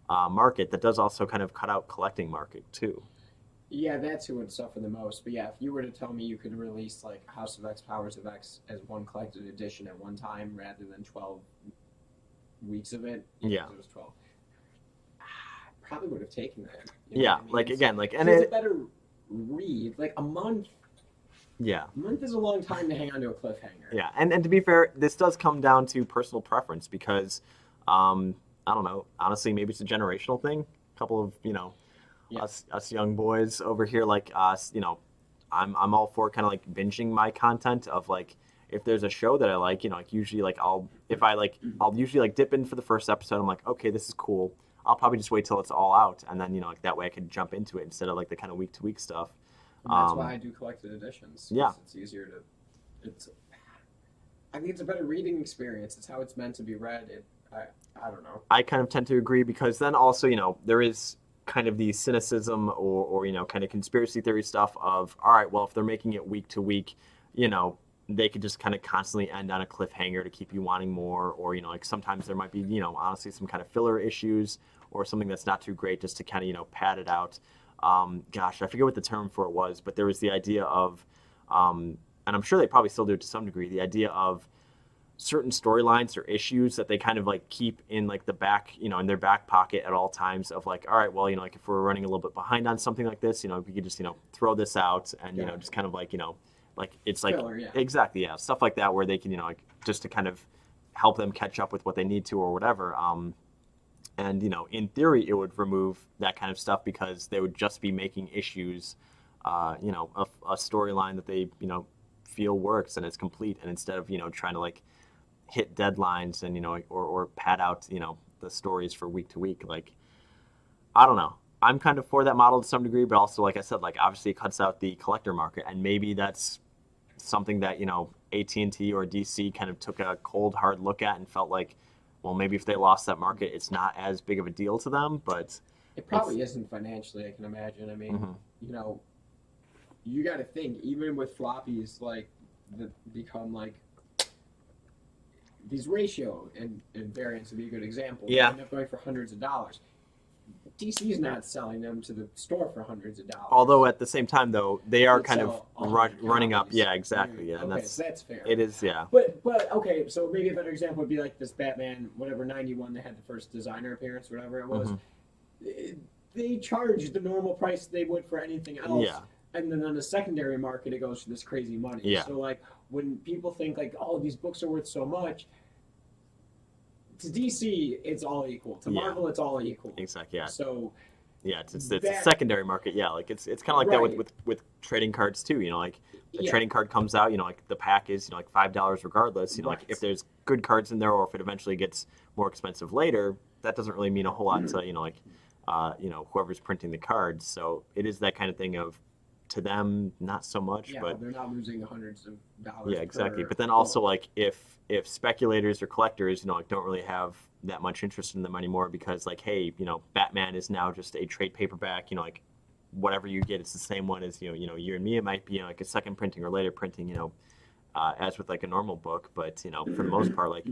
market, that does also kind of cut out collecting market too. Yeah, that's who would suffer the most. But yeah, if you were to tell me you could release like House of X, Powers of X as one collected edition at one time rather than 12 weeks of it, yeah, it was 12. I probably would have taken that. Yeah, I mean? Like again, like, and it's a better read. Like a month. Yeah, a month is a long time to hang on to a cliffhanger. Yeah, and to be fair, this does come down to personal preference because, I don't know, honestly, maybe it's a generational thing. A couple of, us young boys over here, like us, I'm all for kind of like binging my content of like, if there's a show that I like, like usually like I'll usually like dip in for the first episode. I'm like, okay, this is cool. I'll probably just wait till it's all out. And then, like that way I can jump into it instead of like the kind of week to week stuff. And that's why I do collected editions. Yeah. It's easier to, I think it's a better reading experience. It's how it's meant to be read. I don't know. I kind of tend to agree because then also, there is kind of the cynicism or kind of conspiracy theory stuff of, all right, well, if they're making it week to week, they could just kind of constantly end on a cliffhanger to keep you wanting more. Or, like sometimes there might be, honestly, some kind of filler issues or something that's not too great just to kind of, pad it out. Gosh, I forget what the term for it was, but there was the idea of, and I'm sure they probably still do it to some degree, the idea of certain storylines or issues that they kind of like keep in like the back, in their back pocket at all times of like, all right, well, like if we're running a little bit behind on something like this, we could just, throw this out and, just kind of like, like it's like, filler, yeah. Exactly. Yeah. Stuff like that where they can, like just to kind of help them catch up with what they need to or whatever. And, in theory, it would remove that kind of stuff because they would just be making issues, a storyline that they, feel works and is complete. And instead of, trying to like hit deadlines and, or pad out, the stories for week to week, like, I don't know. I'm kind of for that model to some degree, but also, like I said, like obviously it cuts out the collector market. And maybe that's something that, AT&T or DC kind of took a cold, hard look at and felt like, well, maybe if they lost that market, it's not as big of a deal to them, but it probably isn't financially, I can imagine. I mean, you got to think, even with floppies, like, that become, like, these ratio and variants would be a good example. Yeah. They end up going for hundreds of dollars. DC's not selling them to the store for hundreds of dollars. Although at the same time, though, they are kind of running up. Yeah, exactly. Yeah, and okay, so that's fair. It is, yeah. But okay, so maybe a better example would be like this Batman, whatever, 91, they had the first designer appearance, whatever it was. Mm-hmm. They charge the normal price they would for anything else. Yeah. And then on the secondary market, it goes for this crazy money. Yeah. So, like, when people think, like, oh, these books are worth so much, to DC, it's all equal. To Marvel, it's all equal. Exactly, yeah. So, yeah, it's a secondary market. Yeah, like it's kind of like right. that with trading cards too. Like the trading card comes out, like the pack is like $5 regardless. Right. Like if there's good cards in there, or if it eventually gets more expensive later, that doesn't really mean a whole lot to whoever's printing the cards. So it is that kind of thing of, to them, not so much. Yeah, but they're not losing hundreds of dollars. Yeah, exactly. But then also, like, if speculators or collectors, like, don't really have that much interest in them anymore because, like, hey, Batman is now just a trade paperback. Like, whatever you get, it's the same one as you and me. It might be like a second printing or later printing. As with like a normal book, but for the most part, like,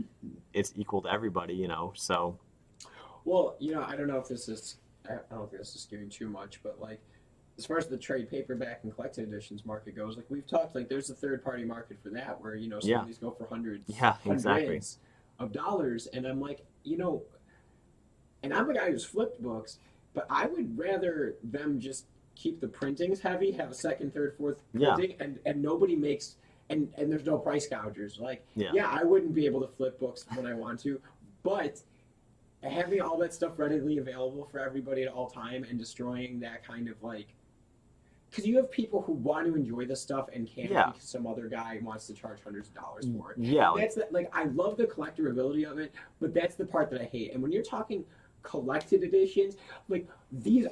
it's equal to everybody. So. Well, I don't know if this is. I don't think this is giving too much, but like, as far as the trade paperback and collected editions market goes, like we've talked, like there's a third-party market for that where, some of these go for hundreds of dollars. And I'm like, and I'm a guy who's flipped books, but I would rather them just keep the printings heavy, have a second, third, fourth printing, and nobody makes and there's no price gougers. Like, Yeah. yeah, I wouldn't be able to flip books when I want to, but having all that stuff readily available for everybody at all time and destroying that kind of like, because you have people who want to enjoy this stuff and can't Yeah. because some other guy wants to charge hundreds of dollars for it. Yeah, And that's like I love the collectorability of it, but that's the part that I hate. And when you're talking collected editions, like these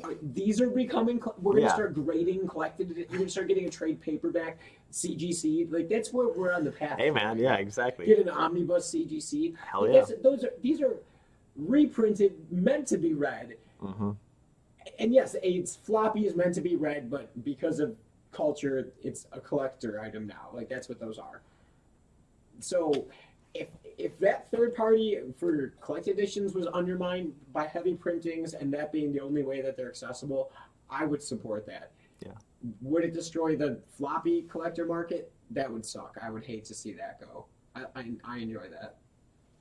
are becoming. We're gonna Yeah. start grading collected. You're gonna start getting a trade paperback CGC. Like that's where we're on the path. Hey man, yeah, exactly. Get an omnibus CGC. Hell Like, yeah. These are reprinted, meant to be read. Mm-hmm. And yes, it's floppy is meant to be read, but because of culture, it's a collector item now. Like that's what those are. So if that third party for collected editions was undermined by heavy printings and that being the only way that they're accessible, I would support that. Yeah. Would it destroy the floppy collector market? That would suck. I would hate to see that go. I enjoy that.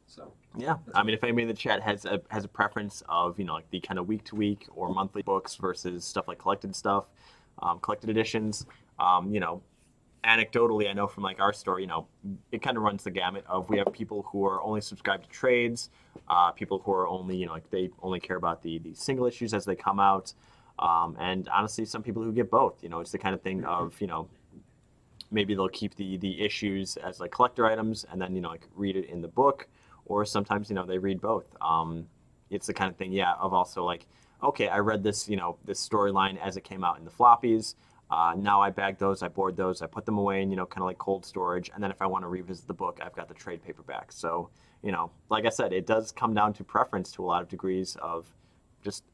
So Yeah, I mean, if anybody in the chat has a preference of like the kind of week to week or monthly books versus stuff like collected stuff, collected editions, anecdotally, I know from like our store, it kind of runs the gamut of we have people who are only subscribed to trades, people who are only like they only care about the single issues as they come out, and honestly, some people who get both. It's the kind of thing of maybe they'll keep the issues as like collector items and then like read it in the book. Or sometimes, they read both. It's the kind of thing, of also like, okay, I read this, this storyline as it came out in the floppies. Now I bag those, I board those, I put them away in, kind of like cold storage. And then if I want to revisit the book, I've got the trade paperback. So, like I said, it does come down to preference to a lot of degrees of just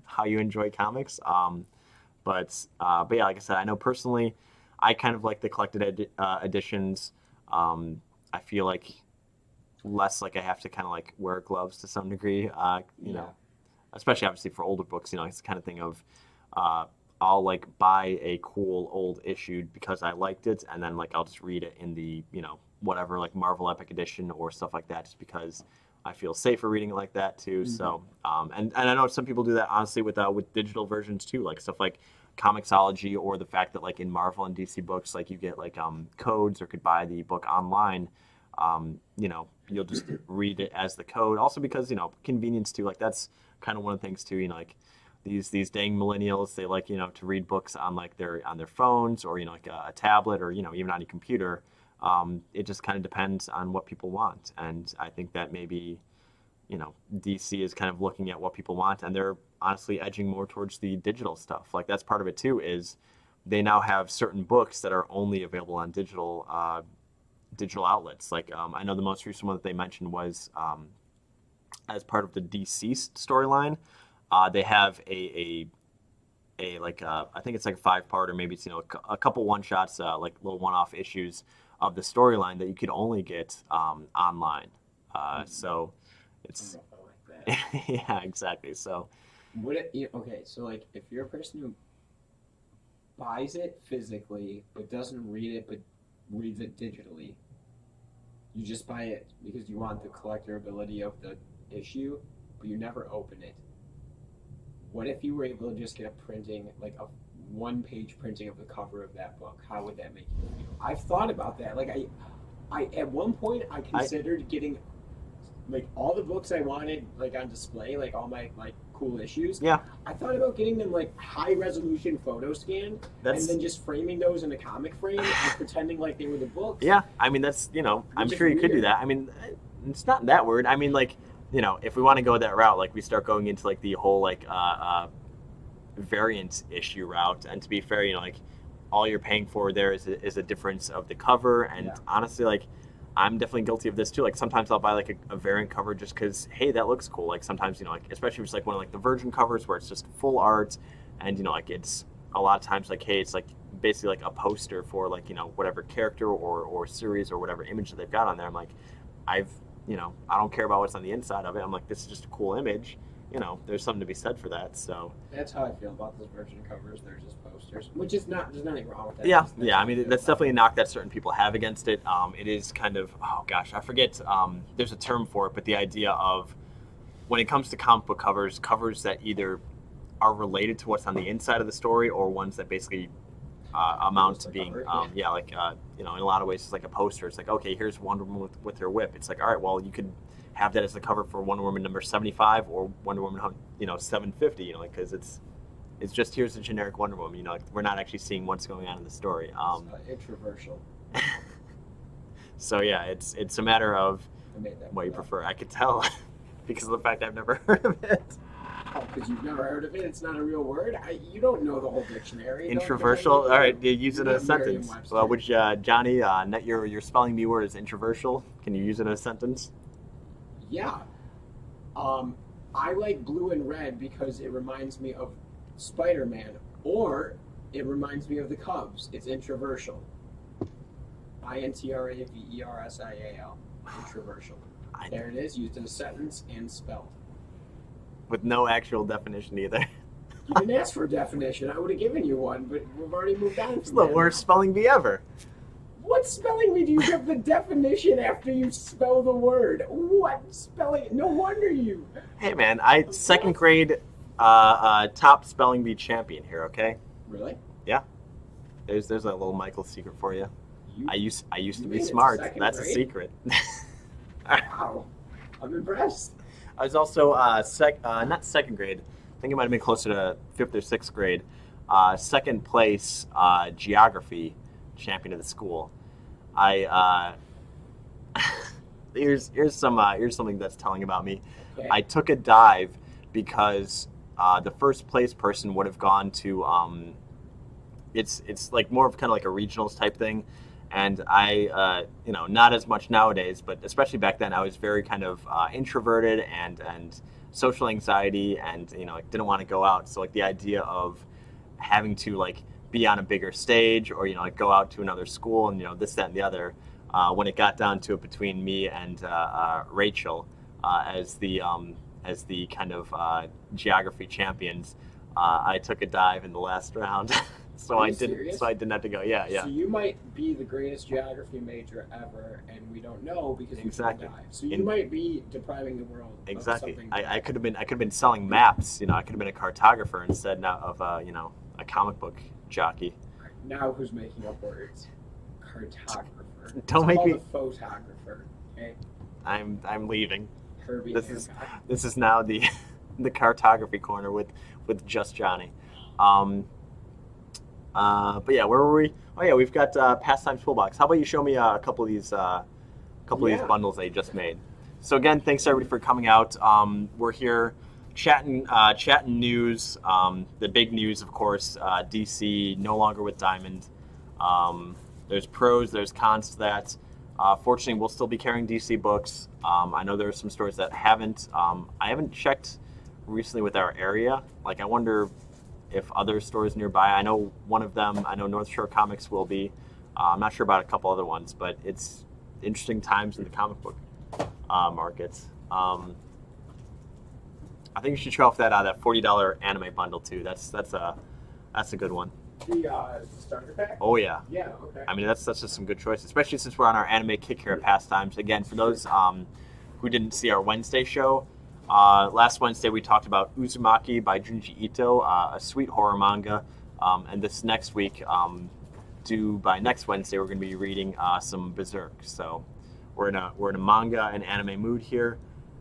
how you enjoy comics. But yeah, like I said, I know personally, I kind of like the collected editions. I feel like less like I have to kind of like wear gloves to some degree, especially obviously for older books, it's the kind of thing of I'll like buy a cool old issue because I liked it and then like I'll just read it in the, whatever like Marvel Epic Edition or stuff like that just because I feel safer reading it like that too. Mm-hmm. So and I know some people do that honestly with digital versions too, like stuff like Comixology or the fact that like in Marvel and DC books like you get like codes or could buy the book online. You'll just read it as the code. Also because, convenience too. Like that's kind of one of the things too, like these dang millennials, they like, to read books on like on their phones or, like a tablet or, even on a computer. It just kind of depends on what people want. And I think that maybe, DC is kind of looking at what people want and they're honestly edging more towards the digital stuff. Like that's part of it too, is they now have certain books that are only available on digital outlets. Like I know the most recent one that they mentioned was as part of the deceased storyline. They have a like I think it's like a 5-part or maybe it's a couple one shots like little one-off issues of the storyline that you could only get online. So it's like that. yeah, exactly. So okay, so like if you're a person who buys it physically but doesn't read it but reads it digitally, you just buy it because you want the collectorability of the issue, but you never open it. What if you were able to just get a printing, like a one-page printing of the cover of that book? How would that make you feel? I've thought about that. Like I at one point I considered getting like all the books I wanted like on display, like all my like cool issues. Yeah. I thought about getting them like high resolution photo scanned and then just framing those in a comic frame and pretending like they were the books. Yeah, I mean that's I'm sure you could do that. I mean, it's not that weird. I mean, like if we want to go that route, like we start going into like the whole like variant issue route. And to be fair, like all you're paying for there is a difference of the cover. And honestly, like I'm definitely guilty of this too. Like sometimes I'll buy like a variant cover just because, hey, that looks cool. Like sometimes, like especially if it's like one of like the Virgin covers where it's just full art and, like it's a lot of times like, hey, it's like basically like a poster for like, whatever character or series or whatever image that they've got on there. I'm like, I don't care about what's on the inside of it. I'm like, this is just a cool image. There's something to be said for that. So that's how I feel about those Virgin covers. They're just posters, which is there's nothing wrong with that. Yeah. I mean, that's definitely a knock that certain people have against it. It is kind of, oh gosh, I forget. There's a term for it, but the idea of when it comes to comic book covers that either are related to what's on the inside of the story or ones that basically amount to the being, cover, in a lot of ways it's like a poster. It's like, okay, here's Wonder Woman with her whip. It's like, all right, well, you could have that as the cover for Wonder Woman number 75 or Wonder Woman, 750, because it's just here's the generic Wonder Woman. We're not actually seeing what's going on in the story. Introversial. So yeah, it's a matter of what you prefer. I could tell because of the fact I've never heard of it. Oh, because you've never heard of it? It's not a real word? You don't know the whole dictionary. Introversial? All right, you use it in a sentence. Merriam-Webster. Well, which, Johnny, your spelling bee word is introversial. Can you use it in a sentence? Yeah. I like blue and red because it reminds me of Spider-Man, or it reminds me of the Cubs. It's introversial. INTRAVERSIAL. Introversial. There it is, used in a sentence and spelled. With no actual definition either. You didn't ask for a definition. I would have given you one, but we've already moved on. It's the worst spelling bee ever. What spelling bee do you give the definition after you spell the word? What spelling? No wonder you. Hey man, second grade top spelling bee champion here. Okay. Really? Yeah. There's a little Michael secret for you. I used to be mean smart. it's That's second a secret. Wow. I'm impressed. I was also not second grade. I think it might have been closer to 5th or 6th grade. Second place geography champion of the school. Here's something that's telling about me. Okay. I took a dive because the first place person would have gone to. It's like more of kind of like a regionals type thing. And I, not as much nowadays, but especially back then, I was very kind of introverted and social anxiety, and didn't want to go out. So like the idea of having to like be on a bigger stage or go out to another school and this, that, and the other. When it got down to it between me and Rachel as the kind of geography champions, I took a dive in the last round. So I didn't have to go. Yeah. So you might be the greatest geography major ever, and we don't know because you took a dive. So you might be depriving the world. Exactly. Of something. I could have been selling maps. I could have been a cartographer instead of a comic book jockey. Right. Now who's making up words? Cartographer. Don't make me a photographer. Okay. I'm leaving. Herbie Hancock. This is now the cartography corner with just Johnny. But yeah, where were we? Oh yeah, we've got Pastimes Pullbox. How about you show me a couple of these these bundles they just made? So again, thanks everybody for coming out. We're here chatting news. The big news, of course, DC no longer with Diamond. There's pros, there's cons to that. Fortunately, we'll still be carrying DC books. I know there are some stores that haven't. I haven't checked recently with our area. Like, I wonder if other stores nearby, I know one of them, I know North Shore Comics will be. I'm not sure about a couple other ones, but it's interesting times in the comic book markets. I think you should show off that $40 anime bundle too. That's a good one. The starter pack? Oh yeah. Yeah, okay. I mean, that's just some good choice, especially since we're on our anime kick here at Pastimes. Again, for those who didn't see our Wednesday show, last Wednesday we talked about Uzumaki by Junji Ito, a sweet horror manga, and this next week, due by next Wednesday, we're going to be reading some Berserk. So we're in a manga and anime mood here,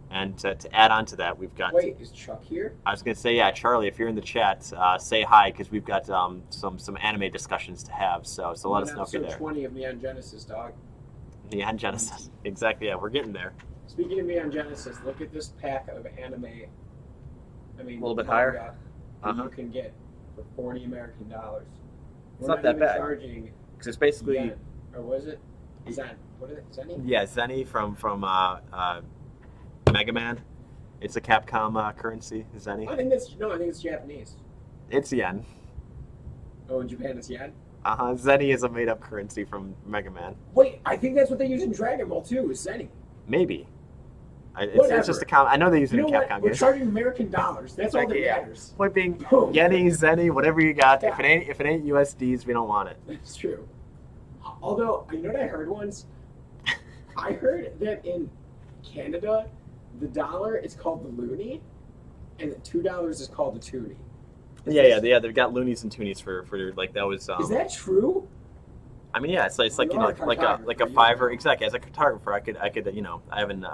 and to add on to that, we've got. Wait, is Chuck here? I was going to say, yeah, Charlie, if you're in the chat, say hi because we've got some anime discussions to have. So let us know if you're there. 20 of Neon Genesis, dog. Neon Genesis, exactly. Yeah, we're getting there. Speaking of Neon Genesis, look at this pack of anime. I mean, a little bit higher. You can get for $40 American. It's not that bad. Charging because it's basically. Yen, or was it? Zen? What is it? Zenny? Yeah, Zenny from Mega Man. It's a Capcom currency. Zenny. I think it's Japanese. It's yen. Oh, in Japan it's yen. Zenny is a made-up currency from Mega Man. Wait, I think that's what they use in Dragon Ball too. Is Zenny? Maybe. It's just a I know they use it in Capcom. We're charging American dollars. That's all that matters. Point being, Yenny, Zenny, whatever you got. Yeah. If it ain't USDs, we don't want it. That's true. Although, you know what I heard once? I heard that in Canada, the dollar is called the loonie, and the $2 is called the toonie. Yeah. They've got loonies and toonies for like that was. Is that true? I mean, yeah, it's like You are a like a cartographer, Fiverr. Exactly. As a cartographer, I could I haven't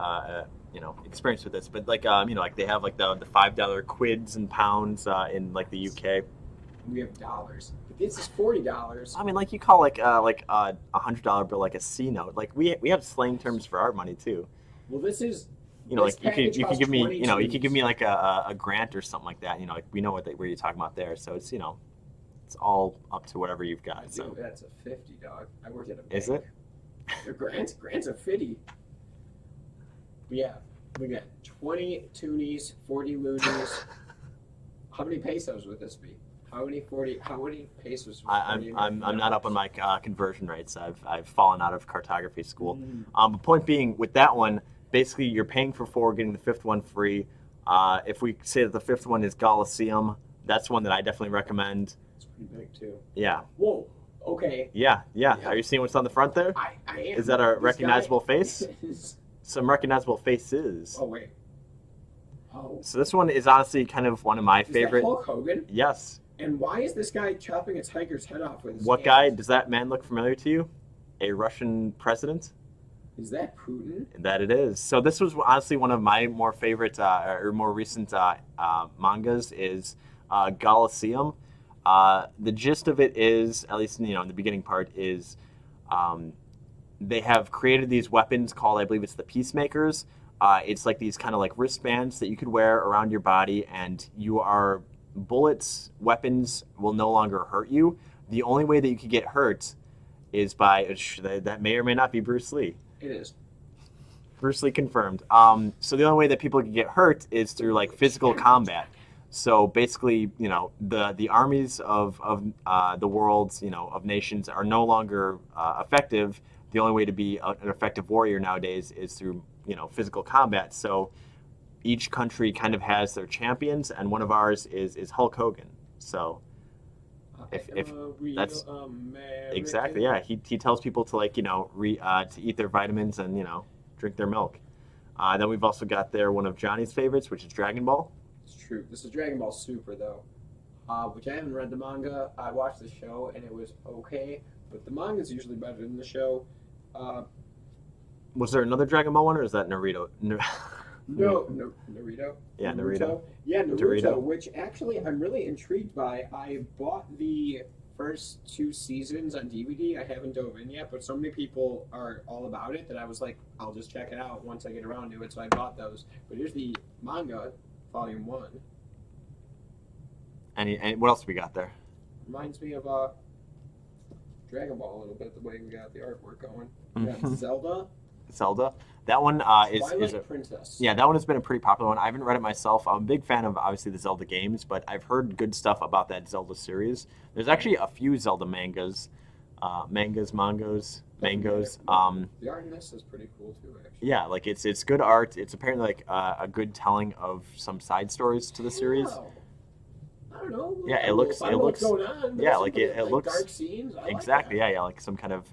experience with this, but like like they have like the $5 quids and pounds in like the UK. We have dollars. But this is $40. I mean, like you call like a $100 bill like a C note. Like we have slang terms for our money too. Well, this is. Like you package could costs give me 20 you could give me tunes. like a grant or something like that. Like we know where you're talking about there. So it's it's all up to whatever you've got. So Dude, that's a 50, dog. I worked at a bank. is it? The grants a 50. But yeah, we got 20 toonies, 40 loonies. How many pesos would this be? How many pesos? I'm not up on my conversion rates. I've fallen out of cartography school. The point being, with that one, basically you're paying for 4, getting the 5th one free. If we say that the 5th one is Colosseum, that's one that I definitely recommend. It's pretty big too. Yeah. Whoa. Okay. Yeah. Are you seeing what's on the front there? I am. Is that a This recognizable guy face? is- Some recognizable faces. Oh wait. Oh. So this one is honestly kind of one of my Is favorite. that Hulk Hogan? Yes. And why is this guy chopping a tiger's head off with his What hands? guy does that man look familiar to you? A Russian president? Is that Putin? That it is. So this was honestly one of my more favorite or more recent mangas is Colosseum. The gist of it is, at least in the beginning part, is they have created these weapons called, I believe it's the Peacemakers. It's like these kind of like wristbands that you could wear around your body, and bullets, weapons will no longer hurt you. The only way that you could get hurt is by that may or may not be Bruce Lee. It is. Bruce Lee confirmed. So the only way that people can get hurt is through like physical combat. So basically, the armies of the world's, of nations are no longer effective. The only way to be an effective warrior nowadays is through, physical combat. So each country kind of has their champions, and one of ours is Hulk Hogan. So if that's American. exactly, yeah, he tells people to to eat their vitamins and drink their milk. Then we've also got there one of Johnny's favorites, which is Dragon Ball. It's true. This is Dragon Ball Super though, which I haven't read the manga. I watched the show and it was okay, but the manga is usually better than the show. Was there another Dragon Ball one, or is that Naruto? Naruto. Yeah, Naruto. Yeah, Naruto, Dorito. which actually I'm really intrigued by. I bought the first 2 seasons on DVD. I haven't dove in yet, but so many people are all about it that I was like, I'll just check it out once I get around to it. So I bought those. But here's the manga, Volume 1. And what else we got there? Reminds me of Dragon Ball a little bit, the way we got the artwork going. We got Zelda. Zelda. That one is Twilight a Princess. yeah. That one has been a pretty popular one. I haven't read it myself. I'm a big fan of obviously the Zelda games, but I've heard good stuff about that Zelda series. There's actually a few Zelda mangas. Mangos. The art in this is pretty cool too, actually. Yeah, like it's good art. It's apparently like a good telling of some side stories to the series. Wow. I don't know. Yeah, it looks. I don't know what's going on. Yeah, like it looks dark scenes. I exactly. Like that. Yeah, like some kind of.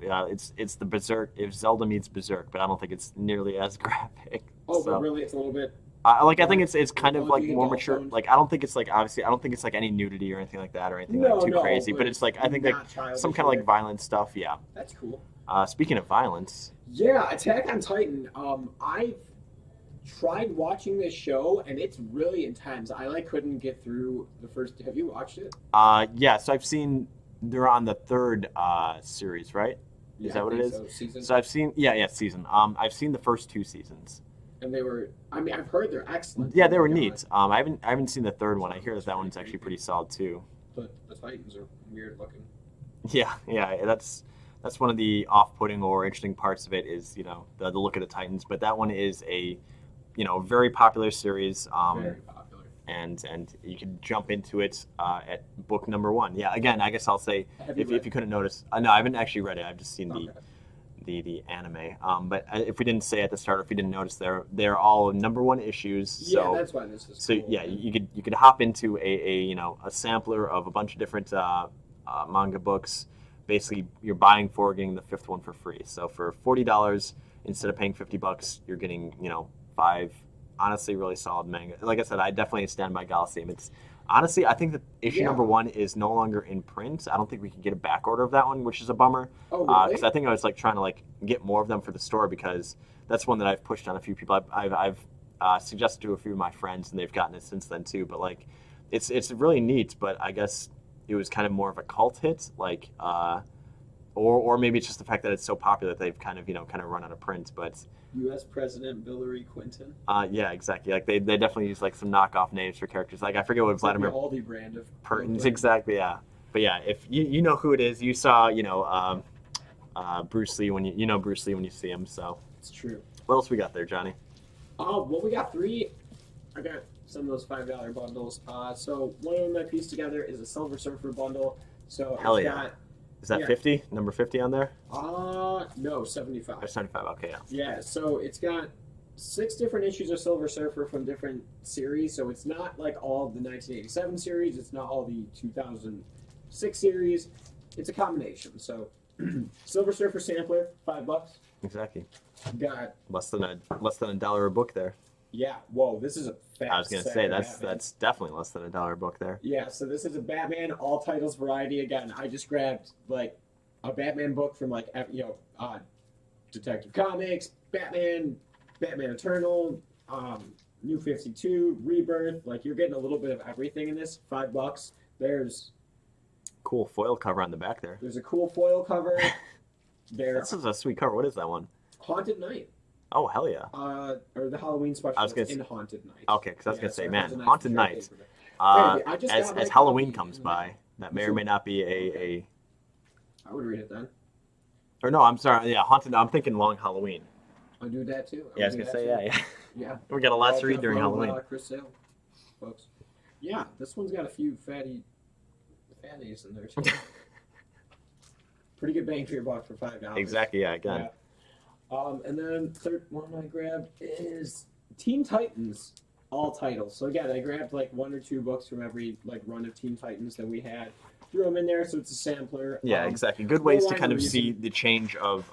It's the Berserk. If Zelda meets Berserk, but I don't think it's nearly as graphic. Oh, so, but really, it's a little bit. I think it's kind of like Lucky more and mature. Dolphins. Like I don't think it's like obviously I don't think it's like any nudity or anything like that or anything No, like too no, crazy. But it's like I think like not childish some kind of like or- violent stuff. Yeah. That's cool. Speaking of violence, Yeah, Attack on Titan. I've tried watching this show, and it's really intense. I couldn't get through the first. Have you watched it? yeah. So I've seen they're on the 3rd series, right? Is Yeah, that I what it think is? So, season. So I've seen season. I've seen the first 2 seasons. And they were. I mean, I've heard they're excellent. Yeah, they Oh were my neat. God. I haven't seen the 3rd one. I hear that one's actually pretty solid too. But the Titans are weird looking. Yeah. That's one of the off-putting or interesting parts of it is the look of the Titans. But that one is a very popular series. Very popular. And you can jump into it at book number 1. Yeah, again, I guess I'll say Have you if read you couldn't notice, no, I haven't actually read it. I've just seen Okay. the anime. But if we didn't say at the start, if you didn't notice, they're all number 1 issues. Yeah, So that's why this is. so cool. yeah, you could hop into a sampler of a bunch of different manga books. Basically, you're buying 4, getting the 5th one for free. So for $40 instead of paying $50, you're getting 5 honestly really solid manga. Like I said, I definitely stand by Colosseum. Honestly, I think that issue Yeah. number 1 is no longer in print. I don't think we can get a back order of that one, which is a bummer. Oh, really? Because I think I was like trying to like get more of them for the store because that's one that I've pushed on a few people. I've suggested to a few of my friends and they've gotten it since then too. But like, it's really neat. But I guess it was kind of more of a cult hit, like, or maybe it's just the fact that it's so popular that they've kind of run out of print. But U.S. President Hillary Clinton. yeah, exactly. Like they definitely use like some knockoff names for characters. Like I forget what It's like Vladimir the Aldi brand of Perkins, exactly, yeah. But yeah, if you know who it is, you saw Bruce Lee when you know Bruce Lee when you see him. So It's true. what else we got there, Johnny? Well, we got 3. I got some of those $5 bundles. So one of them I pieced together is a Silver Surfer bundle. So Hell it's yeah. Is that yeah. 50? Number 50 on there? No, 75. Or 75? Okay, yeah. Yeah, so it's got 6 different issues of Silver Surfer from different series. So it's not like all of the 1987 series. It's not all the 2006 series. It's a combination. So Silver Surfer sampler, $5. Exactly. Got Less than a dollar a book there. yeah. Whoa, this is a fat. I was gonna sack say of that's Batman. that's definitely less than a dollar a book there. Yeah, so this is a Batman all titles variety. Again, I just grabbed like a Batman book from like Detective Comics, Batman, Batman Eternal, New 52, Rebirth. Like you're getting a little bit of everything in this. $5. There's Cool foil cover on the back there. a cool foil cover. This is a sweet cover. What is that one? Haunted Night. Oh hell yeah. Or the Halloween special I was gonna in say- Haunted Night. Okay, because I was Yeah, gonna so say, it man, has a nice Haunted picture Night. paper. Anyway, I just As got my Halloween copy. comes by, that may or may not be a I would read it then. or no, I'm sorry, yeah, Haunted. I'm thinking Long Halloween. I'll do that too. Yeah, I was gonna say, yeah. Yeah. We got a lot to read Jeff during Loeb, Halloween. Chris Sale, folks. Yeah, this one's got a few fatties in there too. Pretty good bang for your buck for $5. Exactly, yeah. Again, And then third one I grabbed is Teen Titans, all titles. So again, I grabbed like 1 or 2 books from every like run of Teen Titans that we had, threw them in there, so it's a sampler. yeah, exactly. Good ways to line kind of of see the change of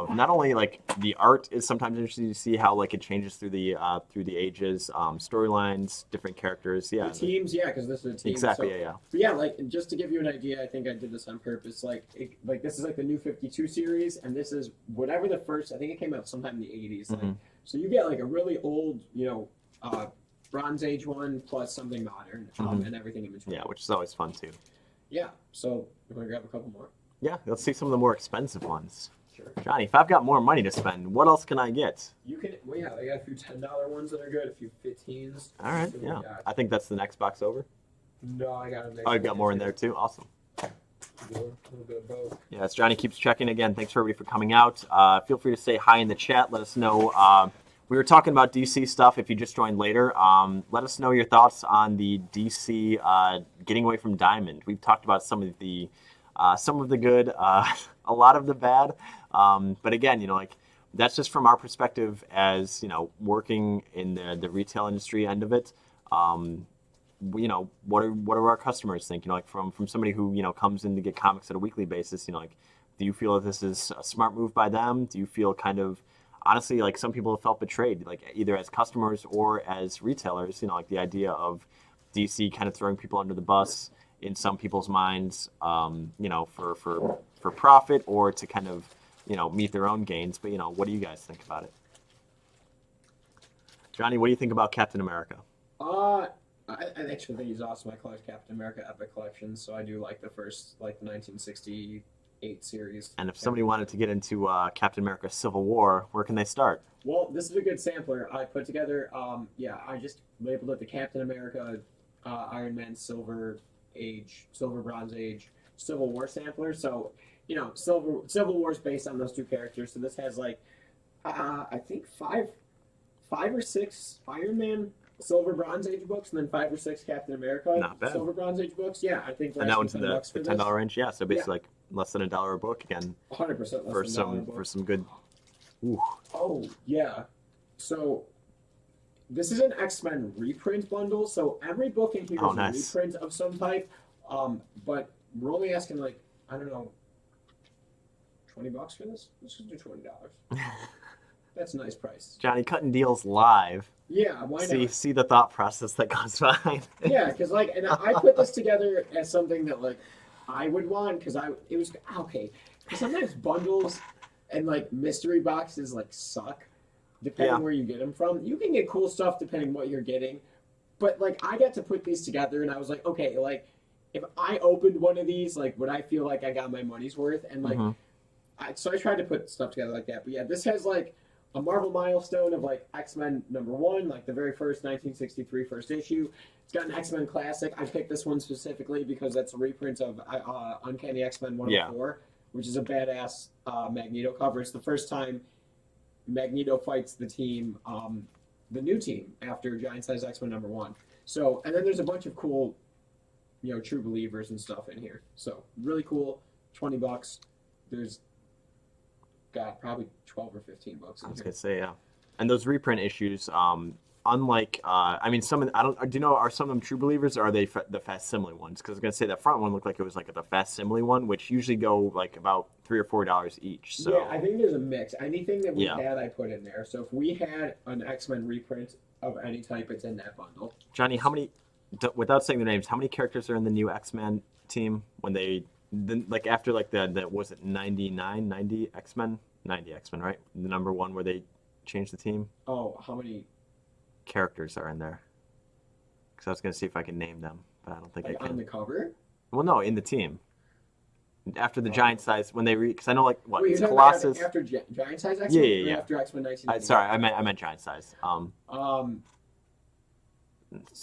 not only like the art is sometimes interesting to see how like it changes through the ages, storylines, different characters. Yeah, The teams, yeah, because this is a team. exactly. So, Yeah, but yeah, like just to give you an idea, I think I did this on purpose. Like this is like the New 52 series, and this is whatever the first. I think it came out sometime in the 80s. Like, Mhm. so you get like a really old, Bronze Age one plus something modern, Mhm. and everything in between. yeah, which is always fun too. Yeah. So you want to grab a couple more? Yeah, let's see some of the more expensive ones. Sure. Johnny, if I've got more money to spend, what else can I get? You can. Well, yeah, I got a few $10 ones that are good, a few 15s. All right, See what we yeah. got. I think that's the next box over. No, I got them. Oh, you've got more in there too. Awesome. A little bit of both. Yeah, as Johnny keeps checking again. Thanks for everybody for coming out. Feel free to say hi in the chat. Let us know. We were talking about DC stuff. If you just joined later, let us know your thoughts on the DC getting away from Diamond. We've talked about some of the good, a lot of the bad. But again, like that's just from our perspective as working in the retail industry end of it. What do our customers think? Like from somebody who comes in to get comics at a weekly basis. Like, do you feel that this is a smart move by them? Do you feel kind of honestly like some people have felt betrayed, like either as customers or as retailers? Like the idea of DC kind of throwing people under the bus in some people's minds, for profit or to kind of meet their own gains. But what do you guys think about it? Johnny, what do you think about Captain America? I actually think he's awesome. I collect Captain America Epic Collections, so I do like the first, like the 1968 series. And if somebody wanted to get into Captain America Civil War, where can they start? Well, this is a good sampler. I put together, I just labeled it the Captain America Iron Man Silver Bronze Age, Civil War sampler. So, Civil War is based on those 2 characters. So this has like, I think five or six Iron Man Silver Bronze Age books, and then 5 or 6 Captain America Not bad. Silver Bronze Age books. Yeah, I think. And that one's in the $10 range. Yeah, so basically Yeah. like less than $1 a book again 100% less for than some $1 book. for some good. Ooh. Oh yeah, so this is an X-Men reprint bundle. So every book in here is Oh, a nice. reprint of some type. But we're only asking like I don't know, $20 for this. Let's just do $20. That's a nice price. Johnny cutting deals live. Yeah, why not? See the thought process that goes behind. Yeah, because like, and I put this together as something that like I would want because it was okay. Because sometimes bundles and like mystery boxes like suck, depending where you get them from. You can get cool stuff depending what you're getting, but like I got to put these together and I was like, okay, like if I opened one of these, like would I feel like I got my money's worth? And like, so I tried to put stuff together like that. But yeah, this has like a Marvel milestone of like X-Men #1, like the very first 1963 first issue. It's got an X-Men classic. I picked this one specifically because that's a reprint of Uncanny X-Men 104, which is a badass Magneto cover. It's the first time Magneto fights the team, the new team after Giant Size X-Men #1. So, and then there's a bunch of cool, True Believers and stuff in here. So really cool. $20. There's got probably 12 or 15 bucks. I was gonna say, yeah. And those reprint issues, unlike, I mean, some of, I don't, do you know, are some of them True Believers or are they the facsimile ones? Because I was gonna say that front one looked like it was like the facsimile one, which usually go like about $3 or $4 each. So yeah, I think there's a mix. Anything that we had, I put in there. So if we had an X-Men reprint of any type, it's in that bundle. Johnny, how many, without saying their names, how many characters are in the new X-Men team when they? Then, like after like the was it 90 X-Men, 90 X-Men, right? The #1 where they changed the team. Oh, how many characters are in there? Because I was gonna see if I can name them, but I don't think I can. On the cover? Well, no, in the team. After the giant size, when they because I know like what Wait, it's Colossus. After giant size X-Men? Yeah. After X-Men 1990. Sorry, I meant giant size.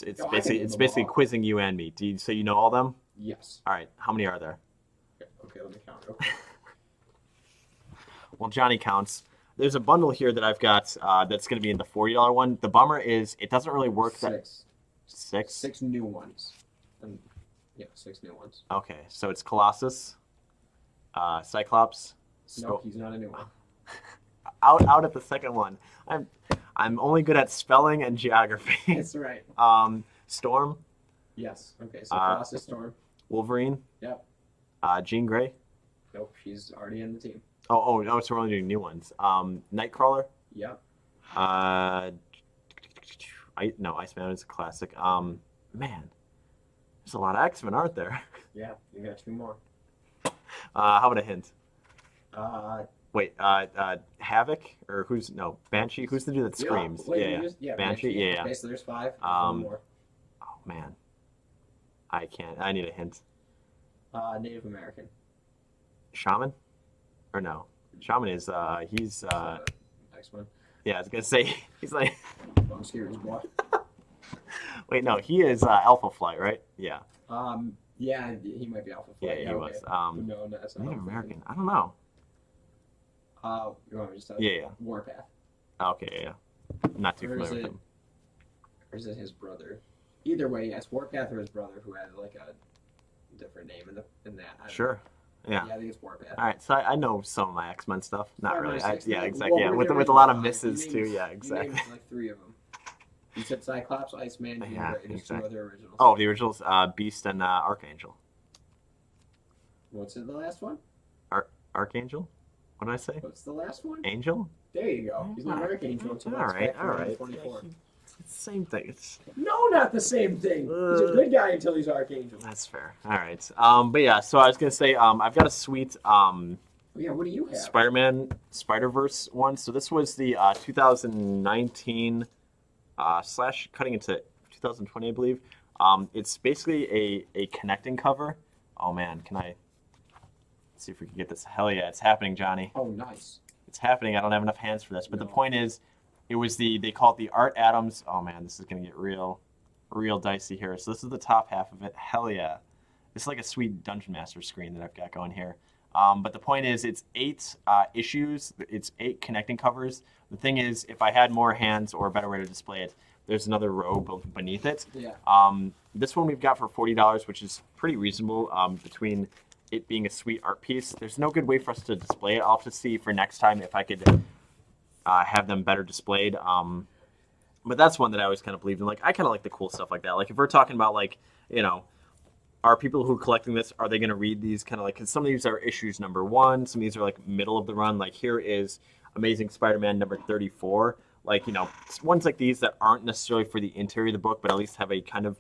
It's basically quizzing you and me. So you know all them? Yes. All right. How many are there? Okay, let me count. Well, Johnny counts. There's a bundle here that I've got that's going to be in the $40 one. The bummer is it doesn't really work. Six new ones. Yeah, 6 new ones. Okay, so it's Colossus, Cyclops. No, he's not a new one. Out at the second one. I'm only good at spelling and geography. That's right. Storm. Yes. Okay, so Colossus, Storm. Wolverine. Yep. Jean Grey. Nope, she's already in the team. Oh, so we're only doing new ones. Nightcrawler. Yep. Iceman is a classic. Man, there's a lot of X-Men, aren't there? Yeah, you got 2 more. How about a hint? Wait, Havoc or Banshee? Who's the dude that screams? Banshee. Yeah. Okay, so there's 5. There's 1 more. Oh man, I can't. I need a hint. Native American. Shaman? Or no? Shaman is he's X-Men. Yeah, I was gonna say he's like. I'm serious, boy. Wait, no, he is Alpha Flight, right? Yeah. Yeah, he might be Alpha Flight. Yeah, he was. No, that's not Native American. I don't know. You want me to just tell you? you? Yeah. Warpath. Okay, yeah. Not too familiar with him. Or is it his brother? Either way, yes, Warpath or his brother who had like a different name in that. Sure. Yeah. Yeah, I think it's Warpath. All right, so I know some of my X-Men stuff. Not really. Yeah, exactly. Well, yeah, with a lot of misses too. Yeah, exactly. You named like 3 of them. You said Cyclops, Iceman, and there's 2 other originals. Oh, the originals, Beast and Archangel. What's the last one? Archangel? What did I say? What's the last one? Angel? There you go. He's not Archangel until all right. 24. It's the same thing. No, not the same thing. He's a good guy until he's Archangel. That's fair. All right. But yeah, so I was gonna say, I've got a sweet yeah, what do you have? Spider-Man Spider-Verse one. So this was the 2019 / cutting into 2020, I believe. It's basically a connecting cover. Oh man, can I? Let's see if we can get this. Hell yeah, it's happening, Johnny. Oh, nice. It's happening. I don't have enough hands for this, but the point is, it was they call it the Art Adams. Oh man, this is gonna get real dicey here. So this is the top half of it. Hell yeah, this is like a sweet Dungeon Master screen that I've got going here. But the point is, it's 8 issues. It's 8 connecting covers. The thing is, if I had more hands or a better way to display it, there's another row beneath it. Yeah. This one we've got for $40, which is pretty reasonable. Between it being a sweet art piece, there's no good way for us to display it. I'll have to see for next time if I could have them better displayed. But that's one that I always kind of believed in. Like, I kind of like the cool stuff like that. Like, if we're talking about, like, are people who are collecting this, are they going to read these kind of like, because some of these are issues #1, some of these are like middle of the run. Like here is Amazing Spider-Man number 34. Like, ones like these that aren't necessarily for the interior of the book, but at least have a kind of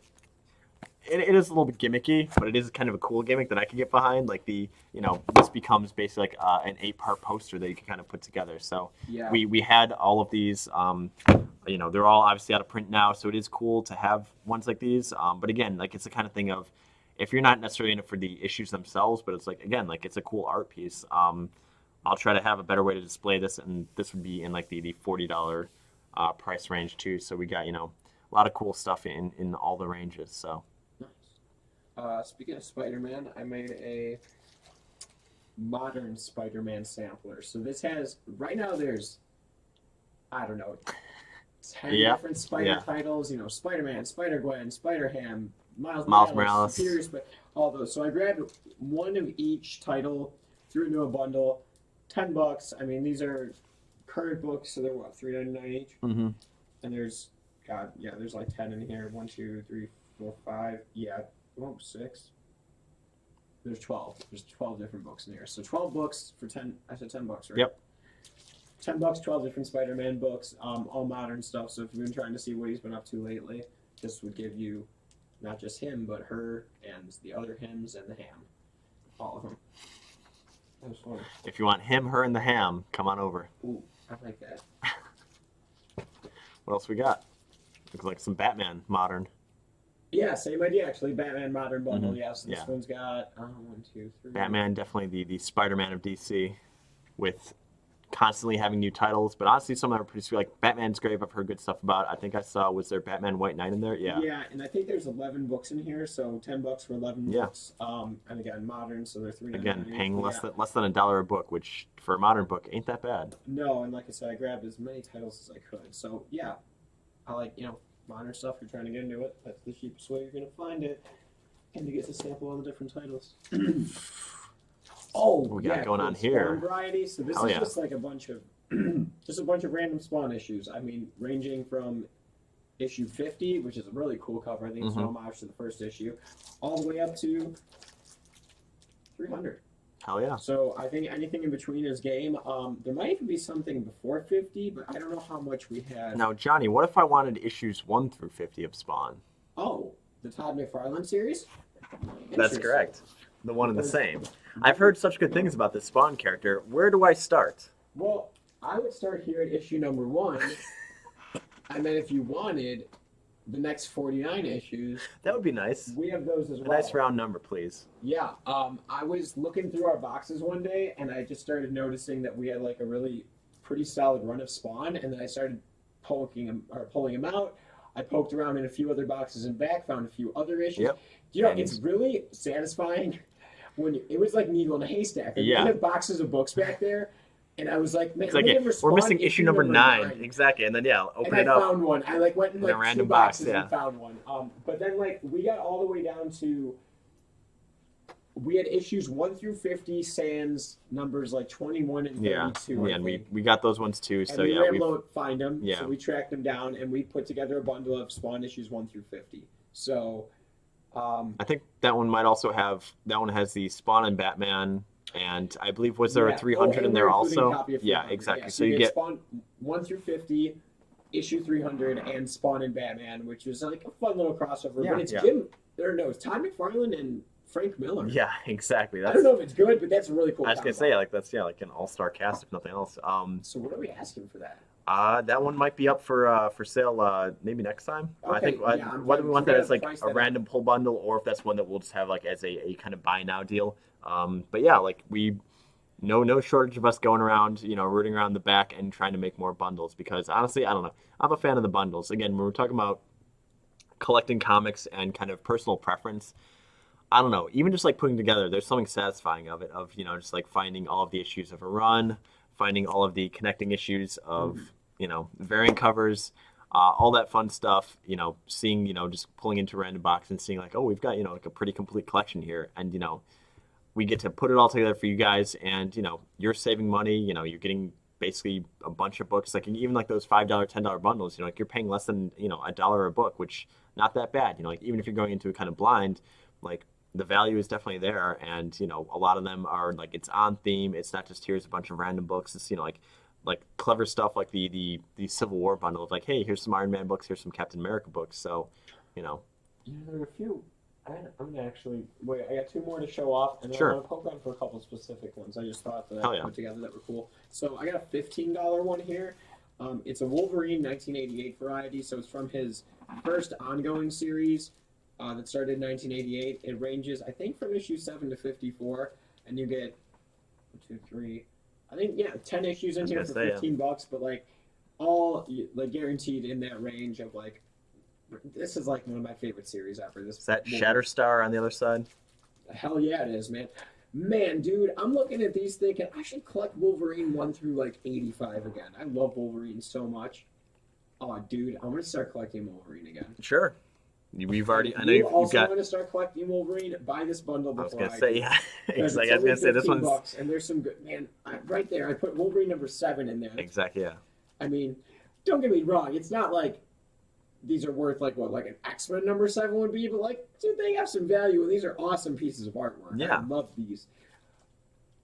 it is a little bit gimmicky, but it is kind of a cool gimmick that I can get behind. Like this becomes basically like an 8-part poster that you can kind of put together. So Yeah. we had all of these. They're all obviously out of print now, so it is cool to have ones like these. But again, like it's the kind of thing of if you're not necessarily in it for the issues themselves, but it's like again, like it's a cool art piece. I'll try to have a better way to display this, and this would be in like the $40 price range too. So we got a lot of cool stuff in all the ranges. So. Nice. Speaking of Spider-Man, I made a modern Spider-Man sampler. So this has, right now there's, I don't know, 10 different Spider titles. Spider-Man, Spider-Gwen, Spider-Ham, Miles Morales, Superior all those. So I grabbed one of each title, threw it into a bundle, $10. I mean, these are current books, so they're what, $3.99 each? Mm-hmm. And there's, there's like 10 in here. 1, 2, 3, 4, 5. Yeah. Oh, 6. There's 12. There's 12 different books in here. So 12 books for 10. I said $10, right? Yep. $10, 12 different Spider-Man books, all modern stuff. So if you've been trying to see what he's been up to lately, this would give you not just him, but her and the other hims and the ham. All of them. That was fun. If you want him, her, and the ham, come on over. Ooh, I like that. What else we got? Looks like some Batman modern. Yeah, same idea actually. Batman modern bundle. Mm-hmm. Yes, this one's got 1, 2, 3. Batman, definitely the Spider-Man of DC, with constantly having new titles. But honestly, some of them are pretty sweet. Like Batman's Grave, I've heard good stuff about. I think I saw was there Batman White Knight in there? Yeah. Yeah, and I think there's 11 books in here, so $10 for 11 books. And again, modern, so they're $3.99. Again, paying less than $1 a book, which for a modern book ain't that bad. No, and like I said, I grabbed as many titles as I could. So yeah, I like modern stuff. You're trying to get into it. That's the cheapest way you're gonna find it, and to get to sample all the different titles. What we got going on here? Spawn variety. So this is just like a bunch of random Spawn issues. I mean, ranging from issue 50, which is a really cool cover. I think it's an homage to the first issue, all the way up to 300. Hell yeah. So I think anything in between is game. There might even be something before 50, but I don't know how much we had. Now, Johnny, what if I wanted issues 1 through 50 of Spawn? Oh, the Todd McFarlane series? That's correct. The one and the same. I've heard such good things about this Spawn character. Where do I start? Well, I would start here at issue number 1, and then if you wanted the next 49 issues, that would be nice. We have those as well. A nice round number, please. Yeah. I was looking through our boxes one day, and I just started noticing that we had like a really pretty solid run of Spawn, and then I started pulling him out. I poked around in a few other boxes and back, found a few other issues. Yep. It's really satisfying when it was like needle in a haystack. Like, yeah. We had boxes of books back there. And I was like, man, we're missing issue number 9. Exactly. And then, open it up. I found one. I went in a random 2 box, boxes and found one. But then, we got all the way down to, we had issues 1 through 50, sans numbers 21 and 32. Yeah, and we got those ones too. And so, we were able to find them. Yeah. So we tracked them down, and we put together a bundle of Spawn issues 1 through 50. So, I think that one might also has the Spawn and Batman. And I believe was there a 300 in there also? Yeah, exactly. Yeah, so you get Spawn 1 through 50, issue 300, and Spawn and Batman, which is like a fun little crossover. Yeah, but it's it's Todd McFarlane and Frank Miller. Yeah, exactly. I don't know if it's good, but that's a really cool. I was gonna say that's like an all-star cast if nothing else. So what are we asking for that? That one might be up for sale maybe next time. Okay, I think whether we want that as like a random pull bundle or if that's one that we'll just have like as a kind of buy now deal. But yeah, like no shortage of us going around, rooting around the back and trying to make more bundles because honestly, I don't know. I'm a fan of the bundles. Again, when we're talking about collecting comics and kind of personal preference, I don't know. Even just like putting together, there's something satisfying of it, of just like finding all of the issues of a run, finding all of the connecting issues of variant covers, all that fun stuff. Seeing just pulling into a random box and seeing like, oh, we've got like a pretty complete collection here, and we get to put it all together for you guys, and you're saving money. You're getting basically a bunch of books, like even like those $5, $10 bundles. Like you're paying less than $1 a book, which not that bad. Like even if you're going into it kind of blind, like the value is definitely there, and a lot of them are like it's on theme. It's not just here's a bunch of random books. It's like like clever stuff like the Civil War bundle of like, hey, here's some Iron Man books, here's some Captain America books. So, you know, Yeah, there are a few. I'm gonna actually wait. I got two more to show off, and then Sure. I want to poke on for a couple specific ones. I just thought that Hell I yeah. put together that were cool. So I got a $15 one here. It's a Wolverine 1988 variety, so it's from his first ongoing series that started in 1988. It ranges, I think, from issue 7 to 54, and you get 1, 2, 3. I think 10 issues in was here gonna for say, yeah. $15, but like all like guaranteed in that range of like. This is like one of my favorite series ever. This is that Wolverine. Shatterstar on the other side? Hell yeah, it is, man. Man, dude, I'm looking at these thinking I should collect Wolverine 1 through like 85 again. I love Wolverine so much. Oh, dude, I'm gonna start collecting Wolverine again. Sure. We've already. I know you you've also got. want to start collecting Wolverine. Buy this bundle I was before gonna say, do. yeah. Because Exactly. it's I was only gonna say this 15 one's bucks, and there's some good man. Right there, I put Wolverine number 7 in there. exactly, yeah. I mean, don't get me wrong. It's not like these are worth like what, like an X-Men number 7 would be, but like, dude, they have some value, and these are awesome pieces of artwork. Yeah. I love these.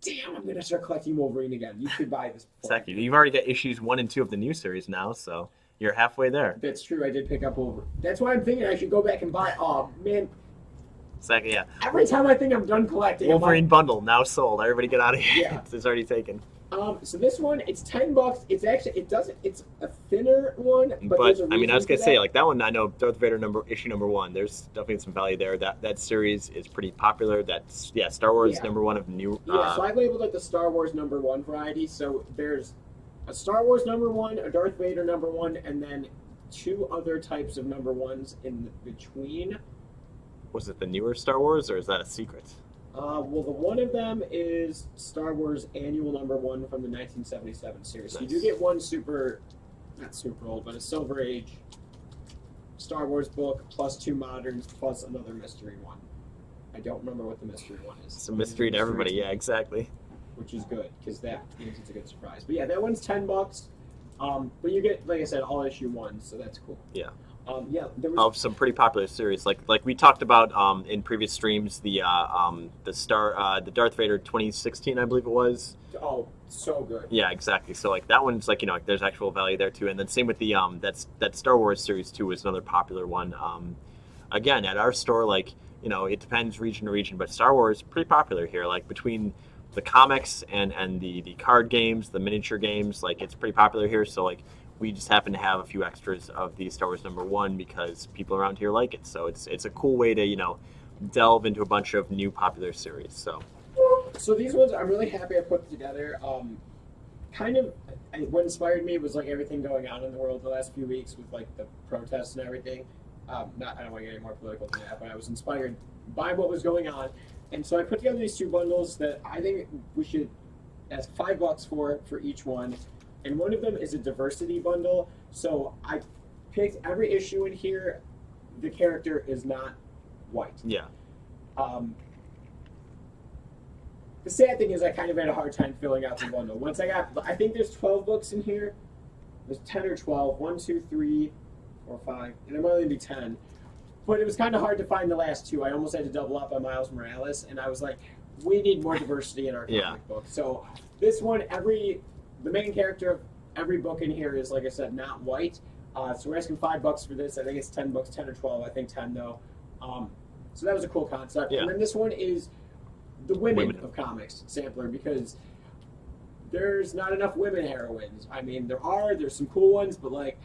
Damn, I'm gonna start collecting Wolverine again. You should buy this. Exactly. You've already got issues 1 and 2 of the new series now, so you're halfway there. That's true. I did pick up Wolverine. That's why I'm thinking I should go back and buy. Oh man, Exactly, yeah. every time I think I'm done collecting, I'm Wolverine like, bundle now sold. Everybody get out of here. Yeah. It's already taken. So this one, it's $10. It's actually, it's a thinner one, but But there's a I mean, I was reason gonna for say that. like that one. I know Darth Vader issue number 1. There's definitely some value there. That series is pretty popular. That's Star Wars Yeah. number 1 of new. Yeah, so I labeled it the Star Wars number 1 variety. So there's a Star Wars number 1, a Darth Vader number 1, and then 2 other types of number 1s in between. Was it the newer Star Wars or is that a secret? Well, the one of them is Star Wars Annual Number 1 from the 1977 series. So you do Nice. get one not super old, but a Silver Age Star Wars book, plus 2 moderns, plus another mystery one. I don't remember what the mystery one is. It's a mystery to everybody. Yeah, exactly. Which is good, because that means it's a good surprise. But yeah, that one's $10. But you get, like I said, all issue 1, so that's cool. Yeah. There was Of some pretty popular series, like we talked about in previous streams, the Darth Vader 2016, I believe it was. oh, so good. Yeah, exactly. So like that one's like there's actual value there too, and then same with the that Star Wars series too is another popular one. Again, at our store, like it depends region to region, but Star Wars pretty popular here. Like between the comics and the card games, the miniature games, like it's pretty popular here. So like. We just happen to have a few extras of the Star Wars number 1 because people around here like it. So it's a cool way to delve into a bunch of new popular series. So these ones, I'm really happy I put together. What inspired me was like everything going on in the world the last few weeks with like the protests and everything. I don't want to get any more political than that, but I was inspired by what was going on, and so I put together these 2 bundles that I think we should ask $5 for each one. And one of them is a diversity bundle. So I picked every issue in here. The character is not white. Yeah. The sad thing is I kind of had a hard time filling out the bundle. I think there's 12 books in here. There's 10 or 12. 1, 2, 3, 4, 5. And it might only be 10. But it was kind of hard to find the last 2. I almost had to double up on Miles Morales. And I was like, we need more diversity in our comic book. So this one, the main character of every book in here is, like I said, not white. So we're asking $5 for this. I think it's 10 bucks, 10 or 12. I think 10 though. So that was a cool concept. Yeah. And then this one is the women of comics sampler, because there's not enough women heroines. I mean, there's some cool ones, but like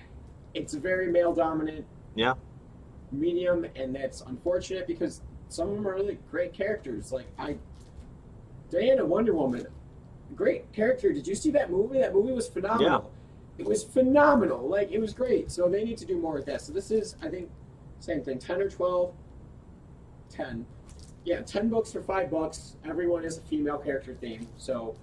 it's a very male dominant medium, and that's unfortunate because some of them are really great characters. Like Diana, Wonder Woman. Great character. Did you see that movie? That movie was phenomenal. Yeah. It was phenomenal. Like, it was great. So they need to do more with that. So this is, I think, same thing. 10 or 12. 10. Yeah, 10 books for $5. Everyone is a female character theme. So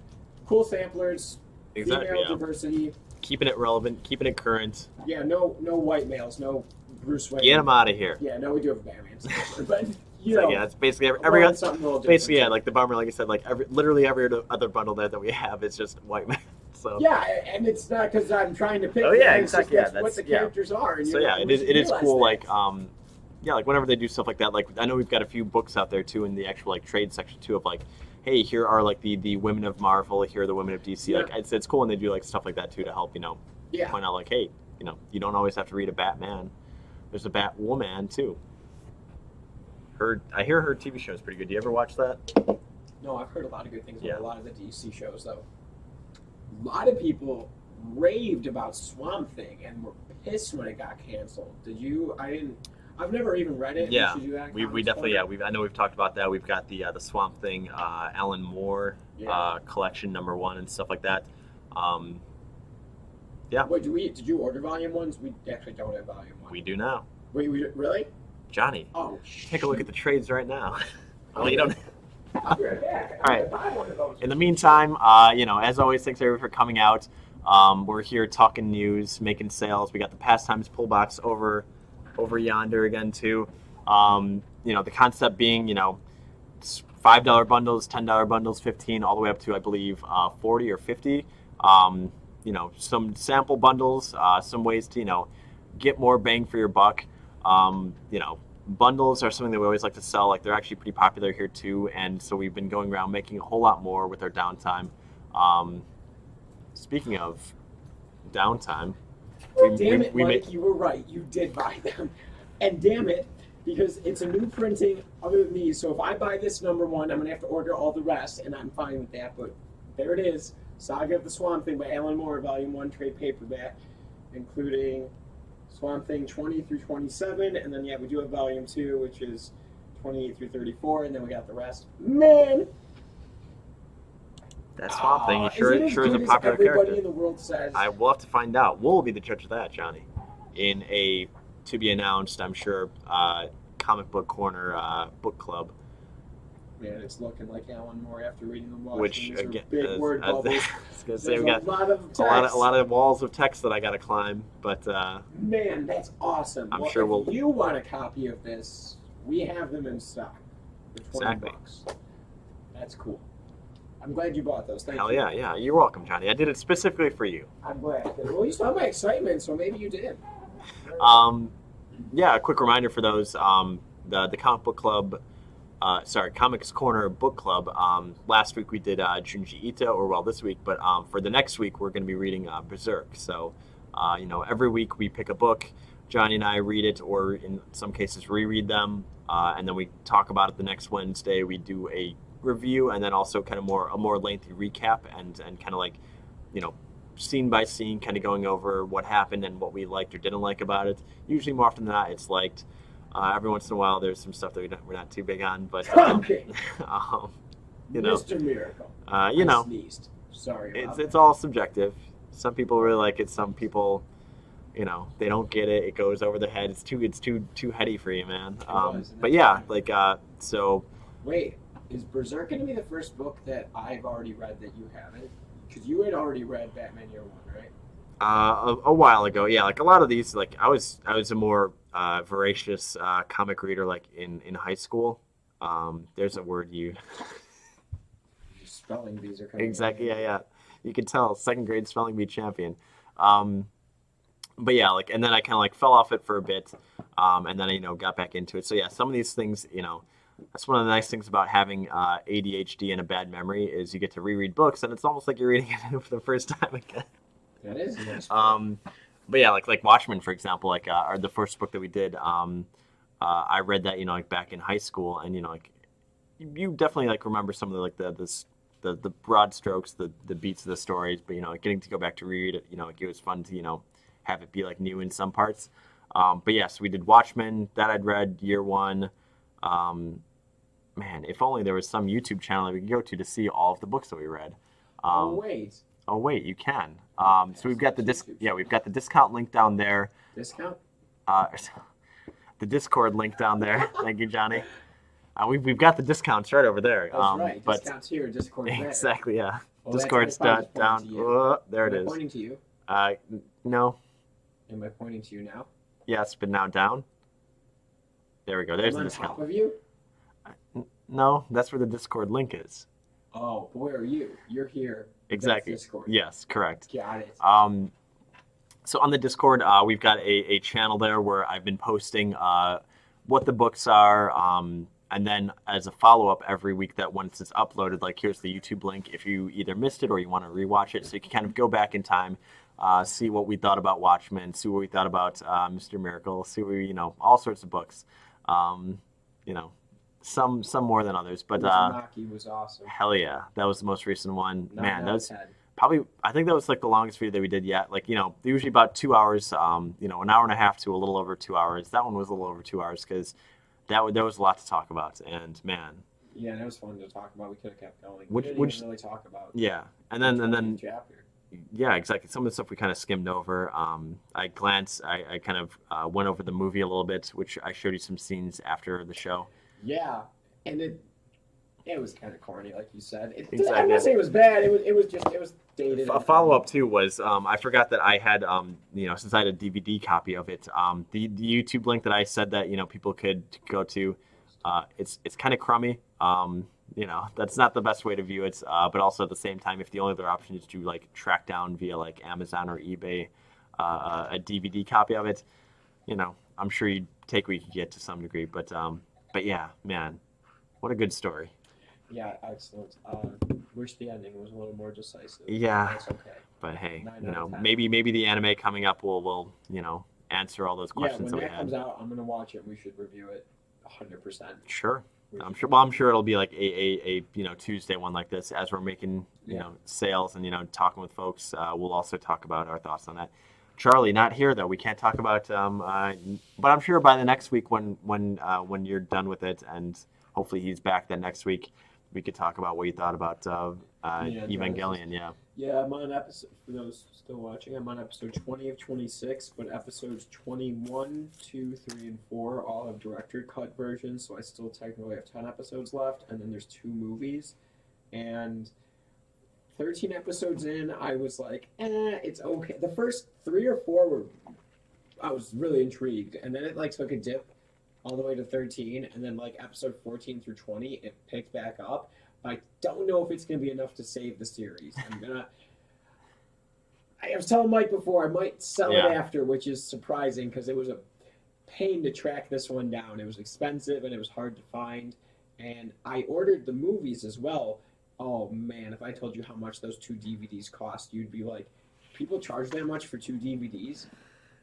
cool samplers. Exactly. Female diversity. Keeping it relevant, keeping it current. Yeah, no white males. No Bruce Wayne. Get them out of here. Yeah, no, we do have a Batman sampler, but it's basically every basically, like the bummer, like I said, like literally every other bundle that we have is just white men. So yeah, and it's not because I'm trying to pick. Oh yeah, them, exactly. That's what the characters are. And so yeah, it is cool. Like like whenever they do stuff like that, like I know we've got a few books out there too in the actual like trade section too of like, hey, here are like the women of Marvel, here are the women of DC. Yeah. Like it's cool when they do like stuff like that too to help Yeah. point out like, hey, you don't always have to read a Batman. There's a Batwoman too. I hear her TV show is pretty good. Do you ever watch that? No, I've heard a lot of good things Yeah. about a lot of the DC shows, though. A lot of people raved about Swamp Thing and were pissed when it got canceled. Did you? I didn't. I've never even read it. Yeah, Should you add we comments definitely for it? I know we've talked about that. We've got the Swamp Thing, Alan Moore Yeah. collection #1 and stuff like that. Wait, did you order volume ones? We actually don't have volume one. We do now, Wait, really? Johnny. Oh, Take a look at the trades right now. Well, you don't. I'll be right back. All right. I'm gonna buy one of those. In the meantime, as always, thanks everyone for coming out. We're here talking news, making sales. We got the Pastimes Pullbox over yonder again too. The concept being, it's $5 bundles, $10 bundles, 15, all the way up to I believe 40 or 50. Some sample bundles, some ways to get more bang for your buck. Bundles are something that we always like to sell. Like they're actually pretty popular here too, and so we've been going around making a whole lot more with our downtime. Speaking of downtime, Damn it, Mike, you were right. You did buy them. And damn it, because it's a new printing other than these. So if I buy this #1, I'm going to have to order all the rest, and I'm fine with that. But there it is. Saga of the Swamp Thing by Alan Moore, Volume 1 trade paperback, including Swamp Thing 20 through 27. And then, we do have Volume 2, which is 28 through 34. And then we got the rest. Man! that Swamp Thing, Is sure it as is a good as popular everybody character. in the world says? I will have to find out. We'll be the judge of that, Johnny, in a to be announced, I'm sure, comic book corner book club. Man, it's looking like Alan Moore after reading the watch. Which These are again, big word I was bubbles. gonna say There's we got a lot of text. a lot of walls of text that I got to climb, but Man, that's awesome. I'm well, sure if we'll- you want a copy of this, we have them in stock for $20. Exactly. That's cool. I'm glad you bought those. Thank hell you. yeah, you're welcome, Johnny. I did it specifically for you. I'm glad. Well, you saw my excitement, so maybe you did. A quick reminder for those, the comic book club, Comics Corner book club. Last week we did Junji Ito, or this week, but for the next week we're going to be reading Berserk. So, every week we pick a book, Johnny and I read it, or in some cases reread them, and then we talk about it the next Wednesday. We do a review, and then also kind of a more lengthy recap, and kind of like, scene by scene, kind of going over what happened and what we liked or didn't like about it. Usually, more often than not, it's liked. Every once in a while, there's some stuff that we're not too big on, but Okay. Mr. Miracle. I sneezed. Sorry about it's all subjective. Some people really like it. Some people, they don't get it. It goes over their head. It's too heady for you, man. But yeah, so. Wait, is Berserk going to be the first book that I've already read that you haven't? Because you had already read Batman Year One, right? A while ago, yeah. Like a lot of these, like I was a more voracious comic reader, like in high school. There's a word you. Spelling bees are coming. Exactly. Yeah. You can tell, second grade spelling bee champion. But yeah, and then I kind of fell off it for a bit, and then I got back into it. So yeah, some of these things, that's one of the nice things about having ADHD and a bad memory is you get to reread books, and it's almost like you're reading it for the first time again. That is nice. But yeah, like Watchmen, for example, or the first book that we did, I read that back in high school, and you definitely remember some of the broad strokes, the beats of the stories, but getting to go back to reread it, it was fun to have it be new in some parts. But yeah, so we did Watchmen, that I'd read Year One. Man, if only there was some YouTube channel that we could go to see all of the books that we read. Oh wait, you can. So we've got we've got the discount link down there. Discount? The Discord link down there. Thank you, Johnny. We've got the discounts right over there. That's right. But Discounts here, Discord there. exactly, yeah. Well, Discord's down. There it Am I is. pointing to you? No. Am I pointing to you now? Yes, but now down. There we go. There's I'm the on discount. top of you? No, that's where the Discord link is. Oh, but where are you? You're here. Exactly. That's Discord. Yes, correct. Got it. So on the Discord, we've got a channel there where I've been posting what the books are, And then as a follow-up every week that once it's uploaded, like here's the YouTube link if you either missed it or you want to rewatch it. So you can kind of go back in time, see what we thought about Watchmen, see what we thought about Mr. Miracle, see what we, all sorts of books. You know, some more than others, but Uzumaki was awesome. hell yeah, that was the most recent one. Man, that was 10. probably, I think that was like the longest video that we did yet. Like, usually about 2 hours, an hour and a half to a little over 2 hours. That one was a little over 2 hours because there was a lot to talk about. And man, yeah, that was fun to talk about. We could have kept going. Which- We didn't which- even really talk about. yeah. And then Chapter. yeah, exactly. Some of the stuff we kind of skimmed over. I kind of went over the movie a little bit, which I showed you some scenes after the show. Yeah, and it was kind of corny, like you said. Exactly. I'm not saying it was bad. It was dated. A follow up too was I forgot that I had since I had a DVD copy of it, the YouTube link that I said that people could go to, it's kind of crummy. That's not the best way to view it, but also at the same time, if the only other option is to like track down via like Amazon or eBay a DVD copy of it, I'm sure you'd take what you could get to some degree. But yeah, man, what a good story. Yeah, excellent. Wish the ending was a little more decisive. Yeah. That's okay. But hey, 9 out of 10. maybe the anime coming up will answer all those Yeah, questions when that we that had. comes out, I'm gonna watch it. We should review it 100%. Sure. I'm sure it'll be like a Tuesday one like this as we're making sales and talking with folks. We'll also talk about our thoughts on that. Charlie, not here though. We can't talk about. But I'm sure by the next week when you're done with it and hopefully he's back then next week, we could talk about what you thought about Evangelion. Yeah. Yeah, I'm on episode, for those still watching, I'm on episode 20 of 26, but episodes 21, 2, 3, and 4 all have director cut versions, so I still technically have 10 episodes left, and then there's 2 movies, and 13 episodes in, I was like, it's okay. The first 3 or 4 I was really intrigued, and then it like took a dip all the way to 13, and then like episode 14 through 20, it picked back up. I don't know if it's going to be enough to save the series. I was telling Mike before, I might sell it after, which is surprising because it was a pain to track this one down. It was expensive and it was hard to find. And I ordered the movies as well. Oh man, if I told you how much those 2 DVDs cost, you'd be like, people charge that much for 2 DVDs?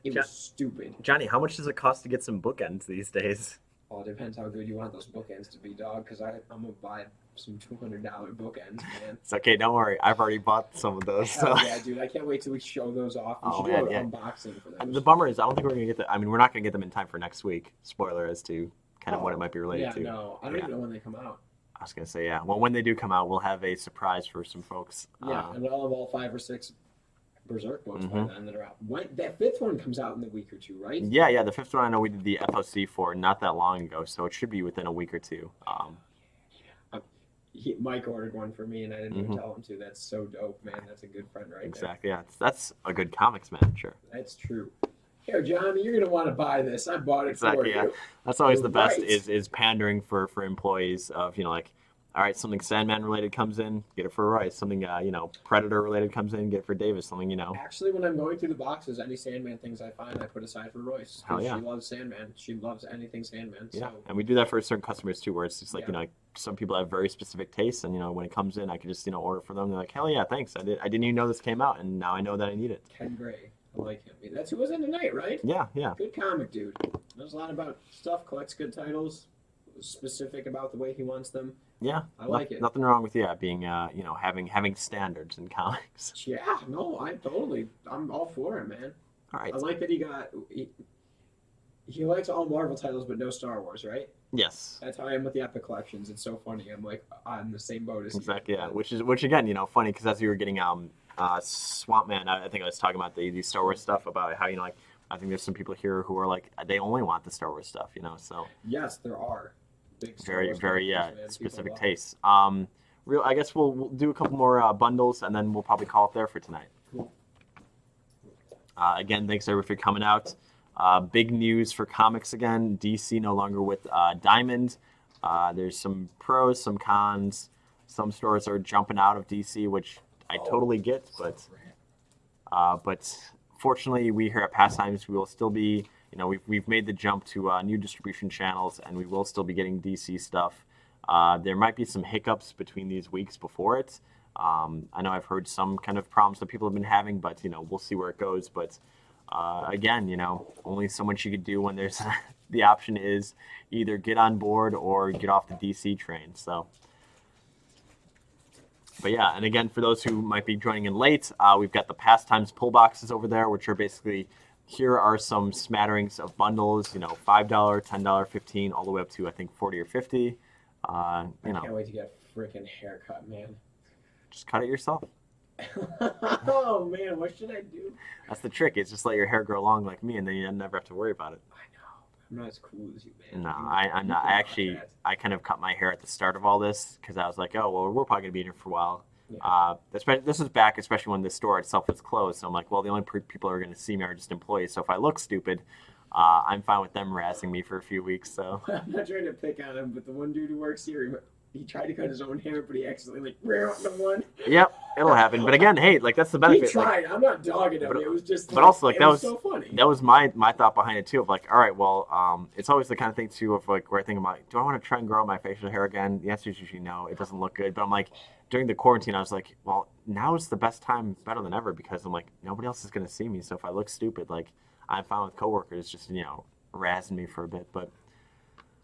It was stupid. Johnny, how much does it cost to get some bookends these days? Well, it depends how good you want those bookends to be, dog, because I'm going to buy some $200 bookends, man. It's okay, don't worry. I've already bought some of those. Hell yeah, dude. I can't wait till we show those off. We should do an unboxing for them. The bummer is I don't think we're going to get them. I mean, we're not going to get them in time for next week. Spoiler as to kind of what it might be related to. No, I don't even know when they come out. I was going to say, yeah. Well, when they do come out, we'll have a surprise for some folks. Yeah, and I'll have all 5 or 6 Berserk books by then that are out. That 5th one comes out in a week or 2, right? Yeah. The 5th one I know we did the FOC for not that long ago, so it should be within a week or 2. Mike ordered one for me, and I didn't even tell him to. That's so dope, man. That's a good friend right there. Exactly, yeah. That's a good comics man, sure. That's true. Here, Johnny, you're going to want to buy this. I bought it for you. Yeah. That's always the best Right. is pandering for employees of, like, all right, something Sandman related comes in, get it for Royce. Something, Predator related comes in, get it for Davis. Something, Actually, when I'm going through the boxes, any Sandman things I find, I put aside for Royce. Hell yeah. She loves Sandman. She loves anything Sandman. Yeah, So. and we do that for certain customers too, where it's just like, Yeah. like some people have very specific tastes, and when it comes in, I can just order for them. They're like, hell yeah, thanks. I didn't even know this came out, and now I know that I need it. Ken Gray. I like him. That's who was in tonight, right? Yeah. Good comic, dude. Knows a lot about stuff, collects good titles, specific about the way he wants them. Yeah, I like it. Nothing wrong with being having standards in comics. Yeah, no, I'm all for it, man. All right. I like that he likes all Marvel titles, but no Star Wars, right? Yes. That's how I am with the Epic collections. It's so funny. I'm like on the same boat as Exactly. you. Yeah. Which again, funny because as you were getting Swamp Man, I think I was talking about the Star Wars stuff about how I think there's some people here who are like they only want the Star Wars stuff, so. Yes, there are. Big Star Very Wars very collectors, man. specific People love tastes. I guess we'll do a couple more bundles and then we'll probably call it there for tonight. Cool. Again, thanks everyone for coming out. Big news for comics again. DC no longer with Diamond. There's some pros, some cons. Some stores are jumping out of DC, which I totally get, but fortunately, we here at Pastimes we will still be you know, we've made the jump to new distribution channels, and we will still be getting DC stuff. There might be some hiccups between these weeks before it. I know I've heard some kind of problems that people have been having, but you know, we'll see where it goes. But again, you know, only so much you could do when there's the option is either get on board or get off the DC train. So, but yeah, and again, for those who might be joining in late, we've got the Pastimes Pullboxes over there, which are basically, here are some smatterings of bundles, you know, $5, $10, $15, all the way up to I think 40 or 50. You know, I can't wait to get a freaking haircut, man. Just cut it yourself. Oh man, what should I do? That's the trick. It's just let your hair grow long like me, and then you never have to worry about it. I know. I'm not as cool as you, man. No, I'm not. I kind of cut my hair at the start of all this because I was like, oh, well, we're probably going to be in here for a while. Yeah. This is back, especially when the store itself was closed. So I'm like, well, the only people who are going to see me are just employees. So if I look stupid, I'm fine with them harassing me for a few weeks. So I'm not trying to pick on him, but the one dude who works here, he tried to cut his own hair, but he accidentally like ran out the one. Yep, it'll happen. But again, hey, like that's the benefit. He tried. Like, I'm not dogging him. It was just. But also, like that was so funny. That was my thought behind it too. Of like, all right, well, it's always the kind of thing too of like where I think I'm like, do I want to try and grow out my facial hair again? The answer is usually no. It doesn't look good. But I'm like, during the quarantine, I was like, well, now is the best time, better than ever, because I'm like, nobody else is gonna see me. So if I look stupid, like I'm fine with coworkers just razzing me for a bit, but.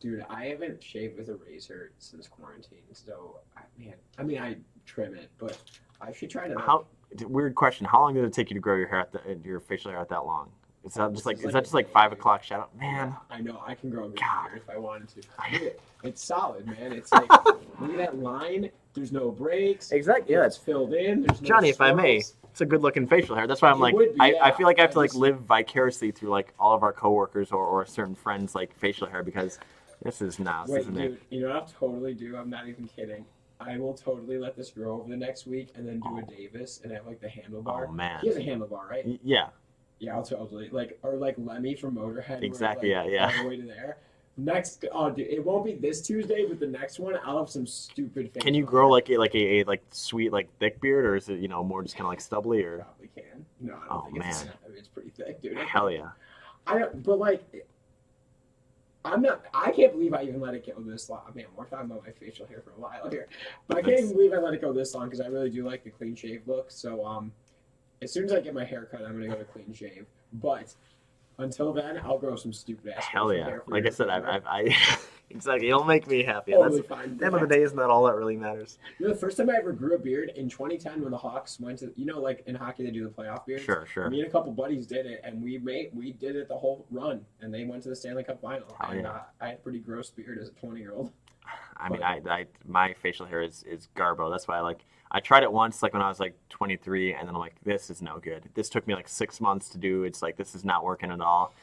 Dude, I haven't shaved with a razor since quarantine, so I trim it, but I should try to. Weird question. How long did it take you to grow your hair your facial hair out that long? Is that just like 5 o'clock shadow? Man, I know I can grow a good beard if I wanted to. It's solid, man. It's like look at that line. There's no breaks. Exactly. Yeah, it's filled in. There's no Johnny, if I may, it's a good looking facial hair. That's why I'm I feel like I have to like live vicariously through like all of our coworkers or certain friends like facial hair because. This is nice, Wait, isn't dude, it? You know what I'll totally do? I'm not even kidding. I will totally let this grow over the next week and then do a Davis and have like the handlebar. Oh man, he has a handlebar, right? Yeah. Yeah, I'll totally or like Lemmy from Motorhead. Exactly. Like, yeah. All the way to there. Next, oh dude, it won't be this Tuesday, but the next one I'll have some stupid. Can you grow like a sweet like thick beard, or is it more just kind of like stubbly or? Probably can. No, I don't think it's. I mean, it's pretty thick, dude. Hell yeah. But like. I can't believe I even let it go this long. Man, we're talking about my facial hair for a while here. But I can't even believe I let it go this long because I really do like the clean shave look. So as soon as I get my hair cut, I'm going to go to clean shave. But until then, I'll grow some stupid ass hell yeah. hair. Like I said, I exactly. It'll make me happy. Totally fine. At the end of the day, isn't that all that really matters? You know, the first time I ever grew a beard in 2010 when the Hawks went to, like in hockey they do the playoff beards. Sure. Me and a couple buddies did it, and we did it the whole run, and they went to the Stanley Cup final. Oh, and yeah. I had a pretty gross beard as a 20-year-old. I mean, my facial hair is garbo. That's why I tried it once, like when I was like 23, and then I'm like, this is no good. This took me like 6 months to do. It's like this is not working at all.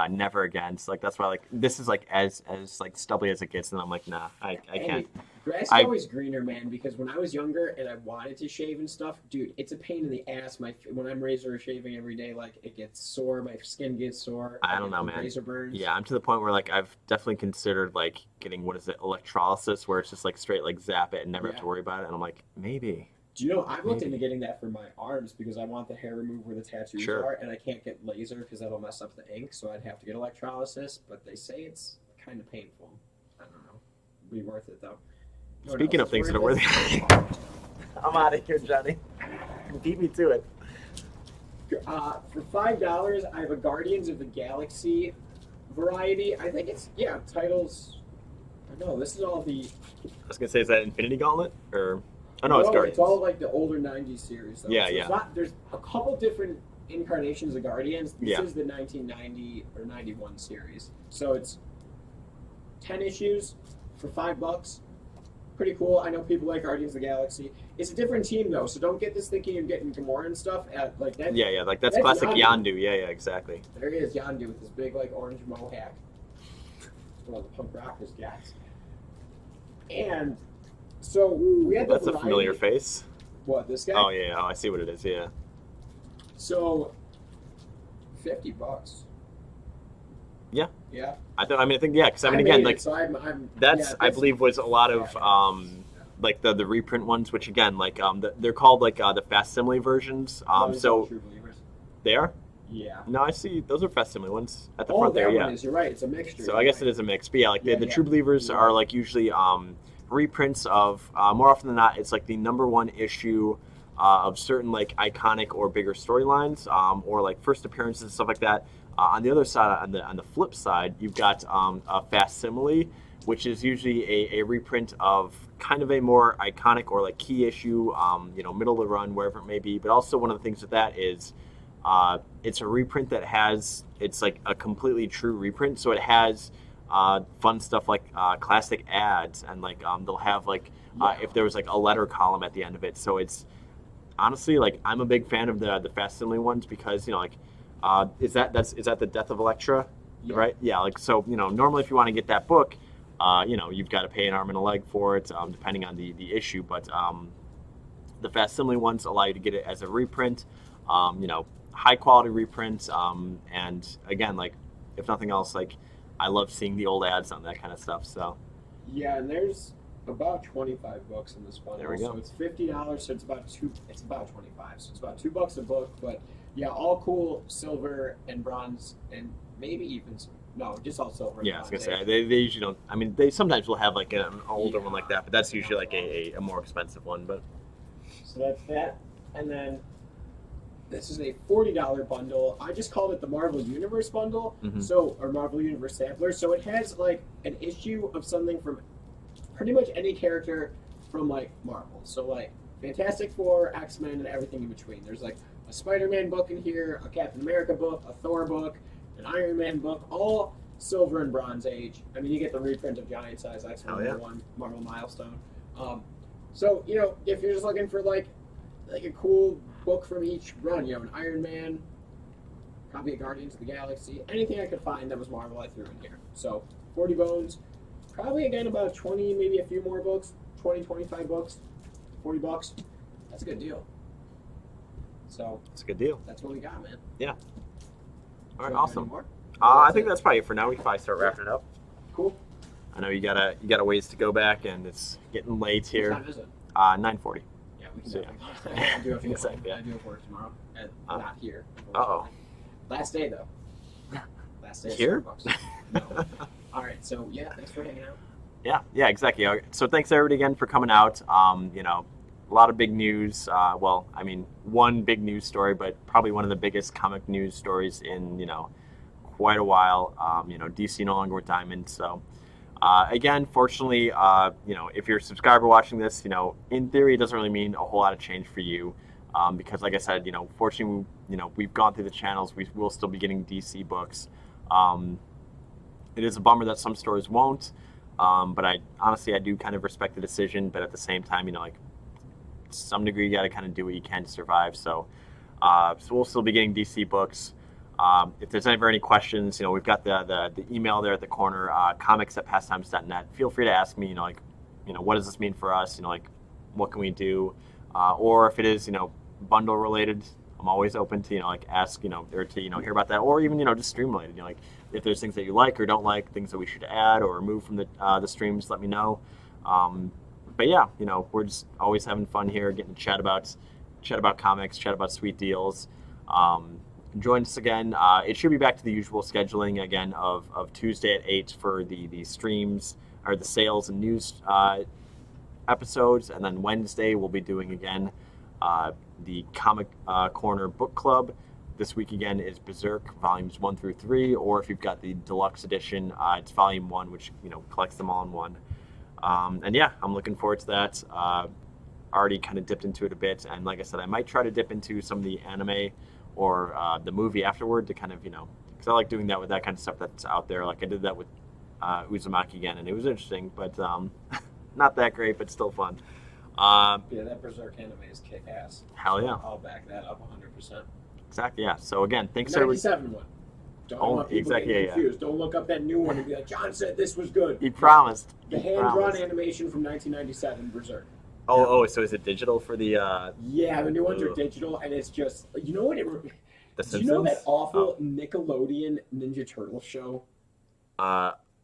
Never again. So like that's why this is like as like stubbly as it gets, and I'm like, nah, I can't. Grass is always greener, man. Because when I was younger and I wanted to shave and stuff, dude, it's a pain in the ass. When I'm razor shaving every day, like it gets sore. My skin gets sore. I don't know, man. Razor burns. Yeah, I'm to the point where like I've definitely considered like getting electrolysis, where it's just like straight like zap it and never have to worry about it. And I'm like, maybe. Do you know, I've looked into getting that for my arms because I want the hair removed where the tattoos are, and I can't get laser because that'll mess up the ink, so I'd have to get electrolysis, but they say it's kind of painful. I don't know. It'd be worth it, though. Speaking of things that are worth it, I'm out of here, Johnny. Beat me to it. For $5, I have a Guardians of the Galaxy variety. I think it's, titles. No, this is all the... I was going to say, is that Infinity Gauntlet? Or... Oh, no, it's Guardians. It's all like the older 90s series. Though. Yeah, so it's not, there's a couple different incarnations of Guardians. This is the 1990 or 91 series. So it's 10 issues for $5. Pretty cool. I know people like Guardians of the Galaxy. It's a different team, though, so don't get this thinking you're getting Gamora and stuff. Like that. Yeah, like that's classic Yondu. Yeah, exactly. There he is, Yondu, with his big, like, orange mohawk. One of the punk rockers guys. And... So we had That's a familiar face. What, this guy? Oh yeah, I see what it is. Yeah. So, $50. Yeah. Yeah. I think because again, like so I believe was a lot of like the reprint ones, which again like they're called like the facsimile versions. So True Believers. They are. Yeah. No, I see. Those are facsimile ones at the Oh, front there. that Yeah. one is. You're right. It's a mixture. So I guess it is a mix. But yeah, like Yeah, the yeah. True Believers You're are right. like usually reprints of more often than not, it's like the #1 issue of certain like iconic or bigger storylines, or like first appearances and stuff like that. On the other side, on the flip side, you've got a facsimile, which is usually a reprint of kind of a more iconic or like key issue, middle of the run, wherever it may be. But also one of the things with that is it's a reprint that it's like a completely true reprint, so it has fun stuff like classic ads, and like they'll have like if there was like a letter column at the end of it. So it's honestly like I'm a big fan of the facsimile ones because is that the Death of Elektra, Yeah. right? Yeah, like so normally if you want to get that book, you've got to pay an arm and a leg for it, depending on the issue, but the facsimile ones allow you to get it as a reprint, high quality reprints, and again, like if nothing else, like I love seeing the old ads on that kind of stuff. So Yeah, and there's about 25 books in this bundle. There we go. So it's $50, so it's about 25. So it's about $2 a book, but yeah, all cool silver and bronze and maybe even just all silver. And yeah, I was bronze, gonna say they usually don't. I mean, they sometimes will have like an older one like that, but that's usually like a more expensive one. But So that's that. And then this is a $40 bundle. I just called it the Marvel Universe bundle. Mhm. Or Marvel Universe sampler. So it has like an issue of something from pretty much any character from like Marvel. So like Fantastic Four, X-Men, and everything in between. There's like a Spider-Man book in here, a Captain America book, a Thor book, an Iron Man book, all silver and bronze age. I mean, you get the reprint of Giant Size X-Men #1 Marvel Milestone. So if you're just looking for like a cool book from each run, an Iron Man, probably a Guardians of the Galaxy, anything I could find that was Marvel, I threw in here. So 40 bones, probably again about 20, maybe a few more books, 20, 25 books, $40. That's a good deal. So it's a good deal. that's what we got, man. Yeah. All right, So, awesome. any more? I think that's probably it for now. We can probably start wrapping it up. Cool. I know you got a ways to go back, and it's getting late What here. time is it? 9:40. Yeah, we can So, definitely. I do have to Same, yeah. I do have work tomorrow. And not here. Uh-oh. Last day though. Last day. at Here? Starbucks. No. All right. So yeah, thanks for hanging out. Yeah, exactly. So thanks everybody again for coming out. A lot of big news. Well, I mean, one big news story, but probably one of the biggest comic news stories in quite a while. DC no longer with Diamond. So again, fortunately, if you're a subscriber watching this, in theory, it doesn't really mean a whole lot of change for you. Because like I said, fortunately, we've gone through the channels. We will still be getting DC books. It is a bummer that some stores won't. But I do kind of respect the decision. But at the same time, to some degree, you got to kind of do what you can to survive. So we'll still be getting DC books. If there's ever any questions, we've got the email there at the corner, comics@pastimes.net. Feel free to ask me, what does this mean for us? What can we do? Or if it is, bundle related, I'm always open to, ask, or to, hear about that, or even, just stream related. If there's things that you like or don't like, things that we should add or remove from the streams, let me know. But yeah, we're just always having fun here, getting to chat about comics, chat about sweet deals. Join us again. It should be back to the usual scheduling again of Tuesday at 8 for the streams or the sales and news episodes, and then Wednesday we'll be doing again the Comic Corner Book Club. This week again is Berserk volumes 1 through 3, or if you've got the deluxe edition, it's volume 1, which collects them all in one. And yeah, I'm looking forward to that. Already kind of dipped into it a bit, and like I said, I might try to dip into some of the anime or the movie afterward to kind of because I like doing that with that kind of stuff that's out there. Like I did that with Uzumaki again, and it was interesting, but not that great, but still fun. Yeah, that Berserk anime is kick-ass. Hell yeah. I'll back that up 100%. Exactly, yeah. So again, thanks The everybody. 97 one. Don't Oh, want people exactly, getting yeah. confused. Don't look up that new one and be like, John said this was good. He promised. The He hand-drawn promised. animation from 1997, Berserk. Oh, so is it digital for the Yeah, the new ones are Ugh. digital, and it's just what it. The Do you know that Simpsons? awful Nickelodeon Ninja Turtle show?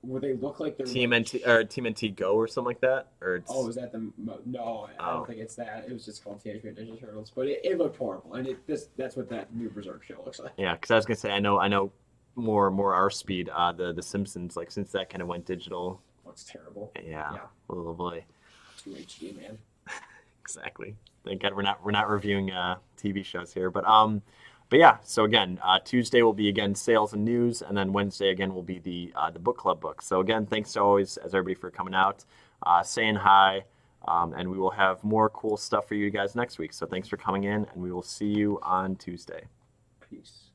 where they look like they're TMNT or TMNT Go or something like that, or it's... Oh, is that the no? I don't think it's that. It was just called Teenage Mutant Ninja Turtles, but it looked horrible, and that's what that new Berserk show looks like. Yeah, because I was gonna say I know more our speed. The Simpsons, like since that kind of went digital. Looks terrible. Yeah. Oh boy. Too HD, man. Exactly. Thank God we're not reviewing TV shows here, but yeah. So again, Tuesday will be again sales and news, and then Wednesday again will be the book club book. So again, thanks to always as everybody for coming out, saying hi, and we will have more cool stuff for you guys next week. So thanks for coming in, and we will see you on Tuesday. Peace.